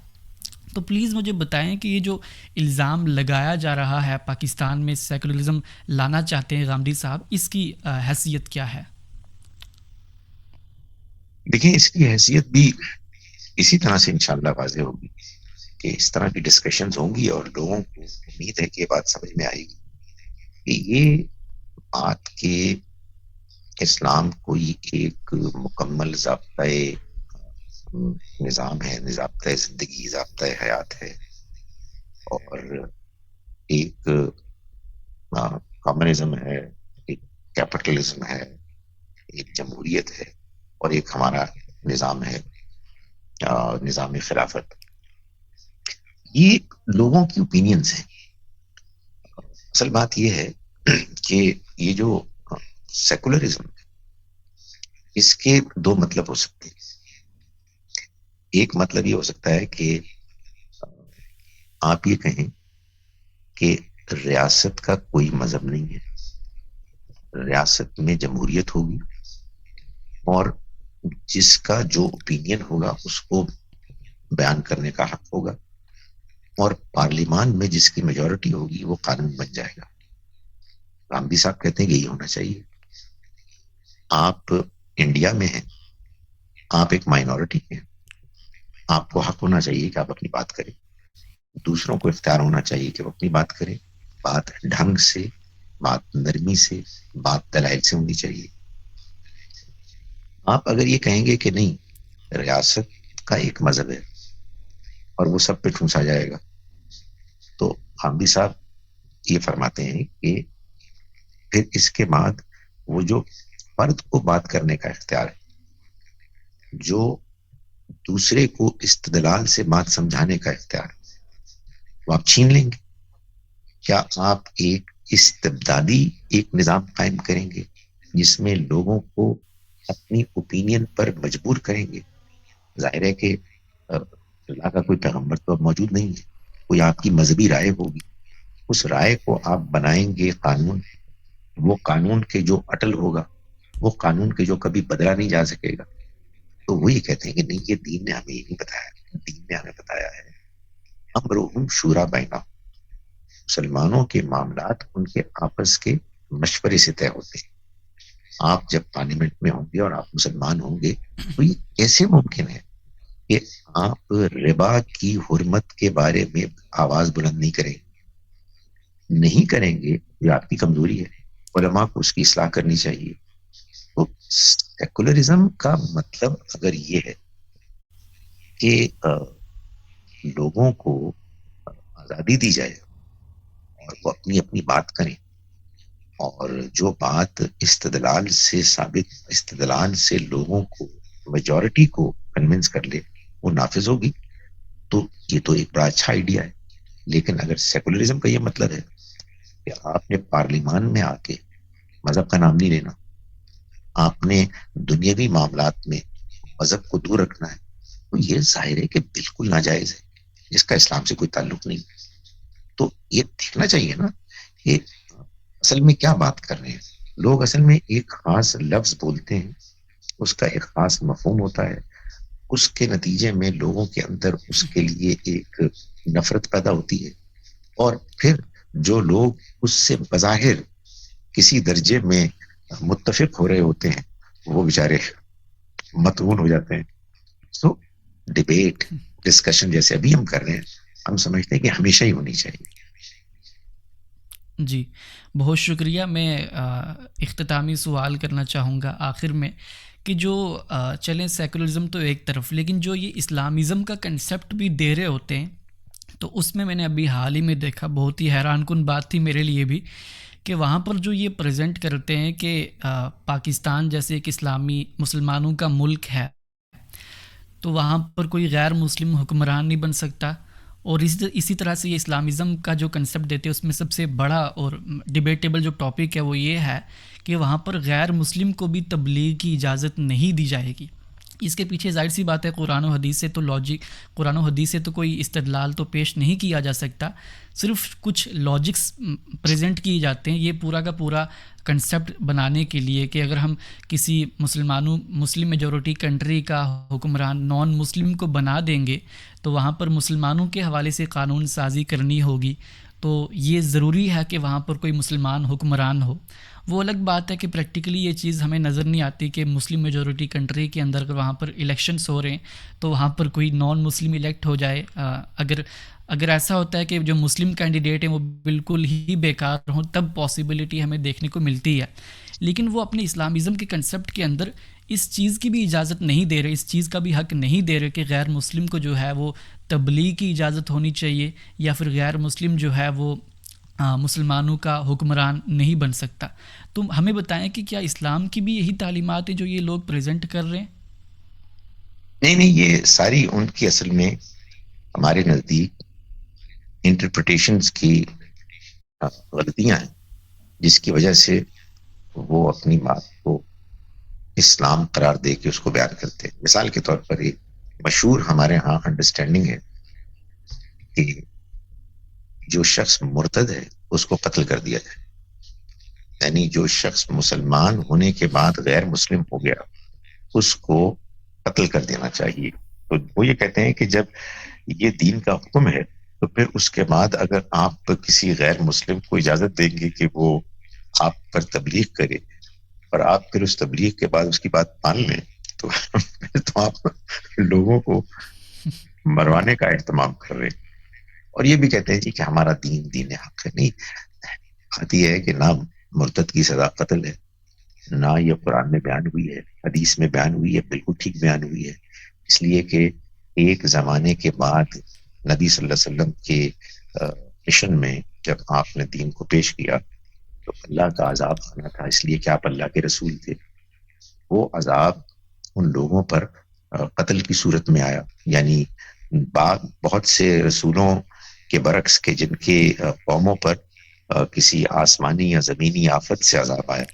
تو پلیز مجھے بتائیں کہ یہ جو الزام لگایا جا رہا ہے پاکستان میں سیکولرزم لانا چاہتے ہیں غامدی صاحب، اس کی حیثیت کیا ہے؟ دیکھیں اس کی حیثیت بھی اسی طرح سے انشاءاللہ واضح ہوگی کہ اس طرح کی ڈسکشنز ہوں گی اور لوگوں کو امید ہے کہ یہ بات سمجھ میں آئے گی کہ یہ بات کہ اسلام کوئی ایک مکمل ضابطۂ نظام ہے، ضابطۂ زندگی، ضابطۂ حیات ہے، اور ایک کمیونزم ہے، ایک کیپٹلزم ہے، ایک جمہوریت ہے، اور ایک ہمارا نظام ہے نظام خلافت، یہ لوگوں کی اوپینینز ہیں۔ اصل بات یہ ہے کہ یہ جو سیکولرزم ہے اس کے دو مطلب ہو سکتے ہیں۔ ایک مطلب یہ ہو سکتا ہے کہ آپ یہ کہیں کہ ریاست کا کوئی مذہب نہیں ہے، ریاست میں جمہوریت ہوگی اور جس کا جو اوپینین ہوگا اس کو بیان کرنے کا حق ہوگا، اور پارلیمان میں جس کی میجورٹی ہوگی وہ قانون بن جائے گا۔ غامدی صاحب کہتے ہیں کہ یہی ہونا چاہیے۔ آپ انڈیا میں ہیں، آپ ایک مائنورٹی ہیں، آپ کو حق ہونا چاہیے کہ آپ اپنی بات کریں، دوسروں کو اختیار ہونا چاہیے کہ وہ اپنی بات کریں، بات ڈھنگ سے، بات نرمی سے، بات دلائل سے ہونی چاہیے۔ آپ اگر یہ کہیں گے کہ نہیں ریاست کا ایک مذہب ہے اور وہ سب پہ ٹھونسا جائے گا، تو غامدی صاحب یہ فرماتے ہیں کہ پھر اس کے بعد وہ جو فرد کو بات کرنے کا اختیار ہے، جو دوسرے کو استدلال سے بات سمجھانے کا اختیار ہے، وہ آپ چھین لیں گے۔ کیا آپ ایک استبدادی ایک نظام قائم کریں گے جس میں لوگوں کو اپنی اوپینین پر مجبور کریں گے؟ ظاہر ہے کہ اللہ کا کوئی پیغمبر تو اب موجود نہیں ہے، کوئی آپ کی مذہبی رائے ہوگی، اس رائے کو آپ بنائیں گے قانون، وہ قانون کے جو اٹل ہوگا، وہ قانون کے جو کبھی بدلا نہیں جا سکے گا۔ تو وہ یہ کہتے ہیں کہ نہیں، یہ دین نے ہمیں یہ نہیں بتایا، دین نے ہمیں بتایا ہے امرہم شورا بینہم، مسلمانوں کے معاملات ان کے آپس کے مشورے سے طے ہوتے ہیں۔ آپ جب پارلیمنٹ میں ہوں گے اور آپ مسلمان ہوں گے تو یہ کیسے ممکن ہے کہ آپ ربا کی حرمت کے بارے میں آواز بلند نہیں کریں گے؟ یہ آپ کی کمزوری ہے، علماء کو اس کی اصلاح کرنی چاہیے۔ تو سیکولرزم کا مطلب اگر یہ ہے کہ لوگوں کو آزادی دی جائے اور وہ اپنی اپنی بات کریں، اور جو بات استدلال سے ثابت، استدلال سے لوگوں کو، میجورٹی کو کنونس کر لے، وہ نافذ ہوگی، تو یہ تو ایک بڑا اچھا آئیڈیا ہے۔ لیکن اگر سیکولرزم کا یہ مطلب ہے کہ آپ نے پارلیمان میں آ کے مذہب کا نام نہیں لینا، آپ نے دنیاوی معاملات میں مذہب کو دور رکھنا ہے، تو یہ ظاہر ہے کہ بالکل ناجائز ہے، جس کا اسلام سے کوئی تعلق نہیں۔ تو یہ دیکھنا چاہیے نا کہ اصل میں کیا بات کر رہے ہیں لوگ۔ اصل میں ایک خاص لفظ بولتے ہیں، اس کا ایک خاص مفہوم ہوتا ہے، اس کے نتیجے میں لوگوں کے اندر اس کے لیے ایک نفرت پیدا ہوتی ہے، اور پھر جو لوگ اس سے بظاہر کسی درجے میں متفق ہو رہے ہوتے ہیں وہ بیچارے مطعون ہو جاتے ہیں۔ سو ڈبیٹ، ڈسکشن جیسے ابھی ہم کر رہے ہیں ہم سمجھتے ہیں کہ ہمیشہ ہی ہونی چاہیے. جی بہت شکریہ. میں اختتامی سوال کرنا چاہوں گا آخر میں کہ جو چلیں سیکولرزم تو ایک طرف، لیکن جو یہ اسلامزم کا کنسیپٹ بھی دے رہے ہوتے ہیں، تو اس میں نے ابھی حال ہی میں دیکھا، بہت ہی حیران کن بات تھی میرے لیے بھی، کہ وہاں پر جو یہ پریزنٹ کرتے ہیں کہ پاکستان جیسے ایک اسلامی مسلمانوں کا ملک ہے، تو وہاں پر کوئی غیر مسلم حکمران نہیں بن سکتا. اور اسی طرح سے یہ اسلامزم کا جو کنسیپٹ دیتے ہیں اس میں سب سے بڑا اور ڈیبیٹیبل جو ٹاپک ہے وہ یہ ہے کہ وہاں پر غیر مسلم کو بھی تبلیغ کی اجازت نہیں دی جائے گی. اس کے پیچھے ظاہر سی بات ہے قرآن و حدیث سے تو قرآن و حدیث سے تو کوئی استدلال تو پیش نہیں کیا جا سکتا، صرف کچھ لاجکس پریزنٹ کیے جاتے ہیں یہ پورا کا پورا کنسیپٹ بنانے کے لیے کہ اگر ہم کسی مسلم میجورٹی کنٹری کا حکمران نان مسلم کو بنا دیں گے تو وہاں پر مسلمانوں کے حوالے سے قانون سازی کرنی ہوگی، تو یہ ضروری ہے کہ وہاں پر کوئی مسلمان حکمران ہو. وہ الگ بات ہے کہ پریکٹیکلی یہ چیز ہمیں نظر نہیں آتی کہ مسلم میجورٹی کنٹری کے اندر اگر وہاں پر الیکشنس ہو رہے ہیں تو وہاں پر کوئی نان مسلم الیکٹ ہو جائے. اگر ایسا ہوتا ہے کہ جو مسلم کینڈیڈیٹ ہیں وہ بالکل ہی بیکار ہوں تب پاسبلٹی ہمیں دیکھنے کو ملتی ہے، لیکن وہ اپنے اسلامزم کے کنسیپٹ کے اندر اس چیز کی بھی اجازت نہیں دے رہے، اس چیز کا بھی حق نہیں دے رہے کہ غیر مسلم کو جو ہے وہ تبلیغ کی اجازت ہونی چاہیے یا پھر غیر مسلم جو ہے وہ مسلمانوں کا حکمران نہیں بن سکتا. تو ہمیں بتائیں کہ کیا اسلام کی بھی یہی تعلیمات ہیں جو یہ لوگ پریزنٹ کر رہے ہیں؟ نہیں یہ ساری ان کی اصل میں ہمارے نزدیک انٹرپریٹیشنز کی غلطیاں ہیں جس کی وجہ سے وہ اپنی بات کو اسلام قرار دے کے اس کو بیان کرتے ہیں. مثال کے طور پر ایک مشہور ہمارے ہاں انڈرسٹینڈنگ ہے کہ جو شخص مرتد ہے اس کو قتل کر دیا جائے، یعنی جو شخص مسلمان ہونے کے بعد غیر مسلم ہو گیا اس کو قتل کر دینا چاہیے. تو وہ یہ کہتے ہیں کہ جب یہ دین کا حکم ہے تو پھر اس کے بعد اگر آپ کسی غیر مسلم کو اجازت دیں گے کہ وہ آپ پر تبلیغ کرے اور آپ پھر اس تبلیغ کے بعد اس کی بات مان لیں تو تو آپ لوگوں کو مروانے کا اہتمام کر رہے ہیں. اور یہ بھی کہتے ہیں جی کہ ہمارا دین حق ہے. نہیں، بات یہ ہے کہ نہ مرتد کی سزا قتل ہے، نہ یہ قرآن میں بیان ہوئی ہے، حدیث میں بیان ہوئی ہے، بالکل ٹھیک بیان ہوئی ہے. اس لیے کہ ایک زمانے کے بعد نبی صلی اللہ علیہ وسلم کے مشن میں جب آپ نے دین کو پیش کیا تو اللہ کا عذاب آنا تھا، اس لیے کہ آپ اللہ کے رسول تھے. وہ عذاب ان لوگوں پر قتل کی صورت میں آیا، یعنی بہت سے رسولوں کے برعکس کے جن کے قوموں پر کسی آسمانی یا زمینی آفت سے عذاب آیا،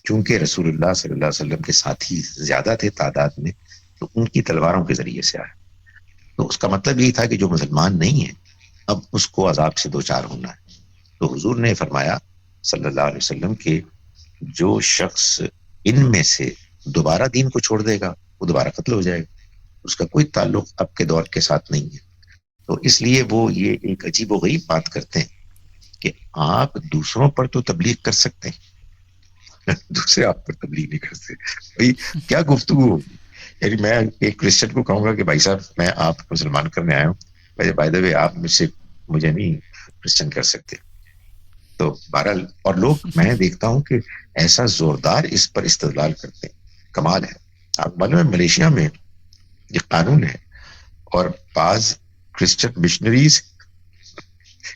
چونکہ رسول اللہ صلی اللہ علیہ وسلم کے ساتھی زیادہ تھے تعداد میں تو ان کی تلواروں کے ذریعے سے آیا. تو اس کا مطلب یہی تھا کہ جو مسلمان نہیں ہے اب اس کو عذاب سے دوچار ہونا ہے. تو حضور نے فرمایا صلی اللہ علیہ وسلم کہ جو شخص ان میں سے دوبارہ دین کو چھوڑ دے گا وہ دوبارہ قتل ہو جائے گا، اس کا کوئی تعلق اب کے دور کے ساتھ نہیں ہے. تو اس لیے وہ یہ ایک عجیب و غریب بات کرتے ہیں کہ آپ دوسروں پر تو تبلیغ کر سکتے ہیں، دوسرے آپ پر تبلیغ نہیں کر سکتے. بھائی کیا گفتگو ہوگی؟ یعنی میں ایک کرسچن کو کہوں گا کہ بھائی صاحب میں آپ کو مسلمان کرنے آیا ہوں، بائی دا وے آپ مجھے نہیں کرسچن کر سکتے. تو بہرحال اور لوگ میں دیکھتا ہوں کہ ایسا زوردار اس پر استدلال کرتے ہیں، کمال ہے. آپ معلوم ہے ملیشیا میں یہ قانون ہے اور بعض کرسچن مشنریز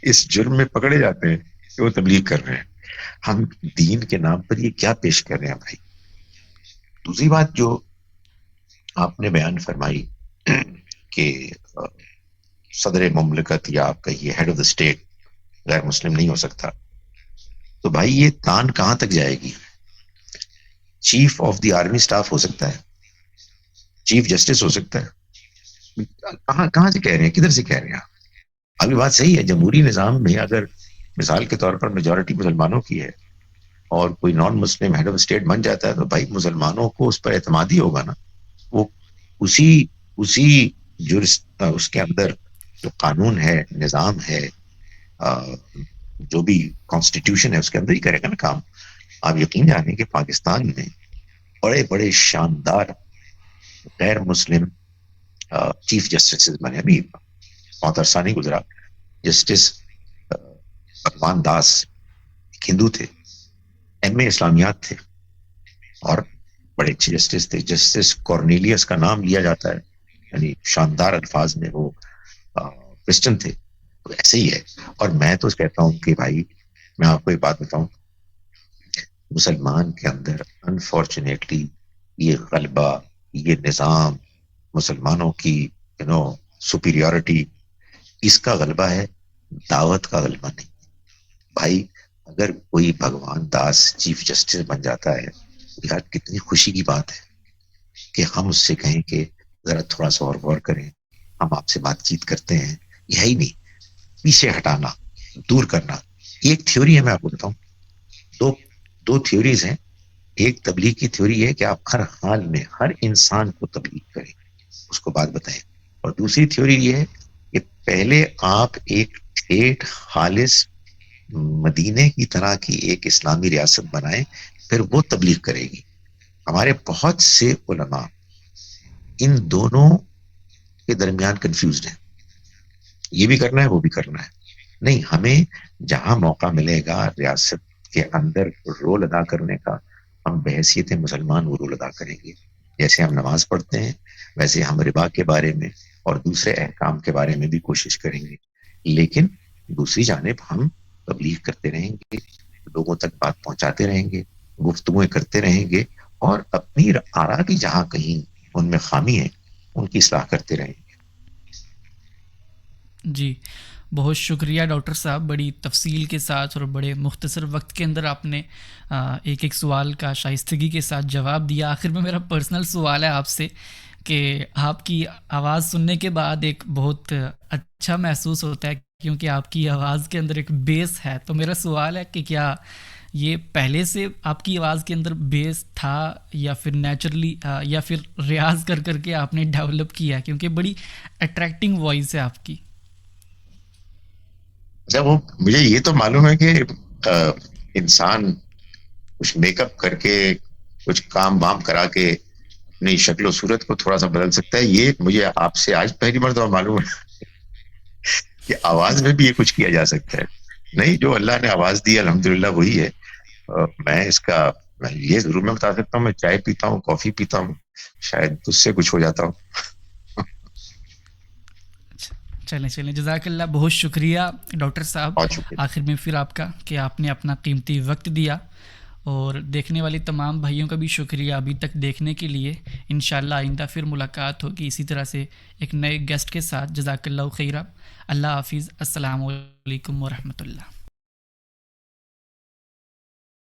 اس جرم میں پکڑے جاتے ہیں کہ وہ تبلیغ کر رہے ہیں. ہم دین کے نام پر یہ کیا پیش کر رہے ہیں بھائی؟ دوسری بات جو آپ نے بیان فرمائی کہ صدر مملکت یا آپ کہیے ہیڈ آف دا اسٹیٹ غیر مسلم نہیں ہو سکتا، تو بھائی یہ تان کہاں تک جائے گی؟ Chief of the army staff ہو سکتا ہے، چیف جسٹس ہو سکتا ہے، کہاں سے کہہ رہے ہیں، کدھر سے کہہ رہے ہیں؟ ابھی بات صحیح ہے، جمہوری نظام میں اگر مثال کے طور پر میجورٹی مسلمانوں کی ہے اور کوئی نان مسلم ہیڈ آف اسٹیٹ بن جاتا ہے تو بھائی مسلمانوں کو اس پر اعتماد ہی ہوگا نا. وہ اسی اس کے اندر جو قانون ہے، نظام ہے، جو بھی کانسٹیٹیوشن ہے اس کے اندر ہی کرے گا نا کام. آپ یقین جانیں کہ پاکستان میں بڑے بڑے شاندار غیر مسلم چیف جسٹس بنے. ابھی بہت عرصہ نہیں گزرا, جسٹس بھگوان داس ایک ہندو تھے, ایم اے اسلامیات تھے اور بڑے اچھے جسٹس تھے. جسٹس کورنیلیس کا نام لیا جاتا ہے, یعنی شاندار الفاظ میں وہ کرسچن تھے. تو ایسے ہی ہے. اور میں تو کہتا ہوں کہ بھائی میں آپ کو ایک بات بتاؤں, مسلمان کے اندر انفارچونیٹلی یہ غلبہ, یہ نظام, مسلمانوں کی سپیریورٹی, اس کا غلبہ ہے, دعوت کا غلبہ نہیں. بھائی اگر کوئی بھگوان داس چیف جسٹس بن جاتا ہے, یار کتنی خوشی کی بات ہے کہ ہم اس سے کہیں کہ ذرا تھوڑا سا اور غور کریں, ہم آپ سے بات چیت کرتے ہیں. یہی نہیں, پیچھے ہٹانا, دور کرنا. ایک تھیوری ہے, میں آپ کو بتاؤں, دو تھیوریز ہیں. ایک تبلیغ کی تھیوری ہے کہ آپ ہر حال میں ہر انسان کو تبلیغ کریں, اس کو بات بتائیں. اور دوسری تھیوری یہ ہے کہ پہلے آپ ایک ٹھیٹ خالص مدینے کی طرح کی ایک اسلامی ریاست بنائیں, پھر وہ تبلیغ کرے گی. ہمارے بہت سے علماء ان دونوں کے درمیان کنفیوزڈ ہیں, یہ بھی کرنا ہے وہ بھی کرنا ہے. نہیں, ہمیں جہاں موقع ملے گا ریاست کے اندر رول ادا کرنے کا, ہم بحیثیت مسلمان وہ رول ادا کریں گے. جیسے ہم نماز پڑھتے ہیں ویسے ہم ربا کے بارے میں اور دوسرے احکام کے بارے میں بھی کوشش کریں گے. لیکن دوسری جانب ہم تبلیغ کرتے رہیں گے, لوگوں تک بات پہنچاتے رہیں گے, گفتگویں کرتے رہیں گے, اور اپنی آرا کی جہاں کہیں ان میں خامی ہے ان کی اصلاح کرتے رہیں گے. جی بہت شکریہ ڈاکٹر صاحب, بڑی تفصیل کے ساتھ اور بڑے مختصر وقت کے اندر آپ نے ایک ایک سوال کا شائستگی کے ساتھ جواب دیا. آخر میں میرا پرسنل سوال ہے آپ سے کہ آپ کی آواز سننے کے بعد ایک بہت اچھا محسوس ہوتا ہے کیونکہ آپ کی آواز کے اندر ایک بیس ہے. تو میرا سوال ہے کہ کیا یہ پہلے سے آپ کی آواز کے اندر بیس تھا یا پھر نیچرلی یا پھر ریاض کر کر کے آپ نے ڈیولپ کیا, کیونکہ بڑی اٹریکٹنگ وائس ہے آپ کی. اچھا, وہ مجھے یہ تو معلوم ہے کہ انسان کچھ میک اپ کر کے کچھ کام وام کرا کے اپنی شکل و صورت کو تھوڑا سا بدل سکتا ہے. یہ مجھے آپ سے آج پہلی مرتبہ معلوم ہے کہ آواز میں بھی یہ کچھ کیا جا سکتا ہے. نہیں, جو اللہ نے آواز دی الحمدللہ وہی ہے. میں اس کا یہ ضرور میں بتا سکتا ہوں, میں چائے پیتا ہوں, کافی پیتا ہوں, شاید اس سے کچھ ہو جاتا ہوں. چلیں جزاک اللہ, بہت شکریہ ڈاکٹر صاحب. بہت شکریہ. آخر میں پھر آپ کا کہ آپ نے اپنا قیمتی وقت دیا, اور دیکھنے والے تمام بھائیوں کا بھی شکریہ ابھی تک دیکھنے کے لیے. انشاءاللہ آئندہ پھر ملاقات ہوگی اسی طرح سے ایک نئے گیسٹ کے ساتھ. جزاک اللہ خیرہ. اللہ حافظ. السلام علیکم ورحمۃ اللہ.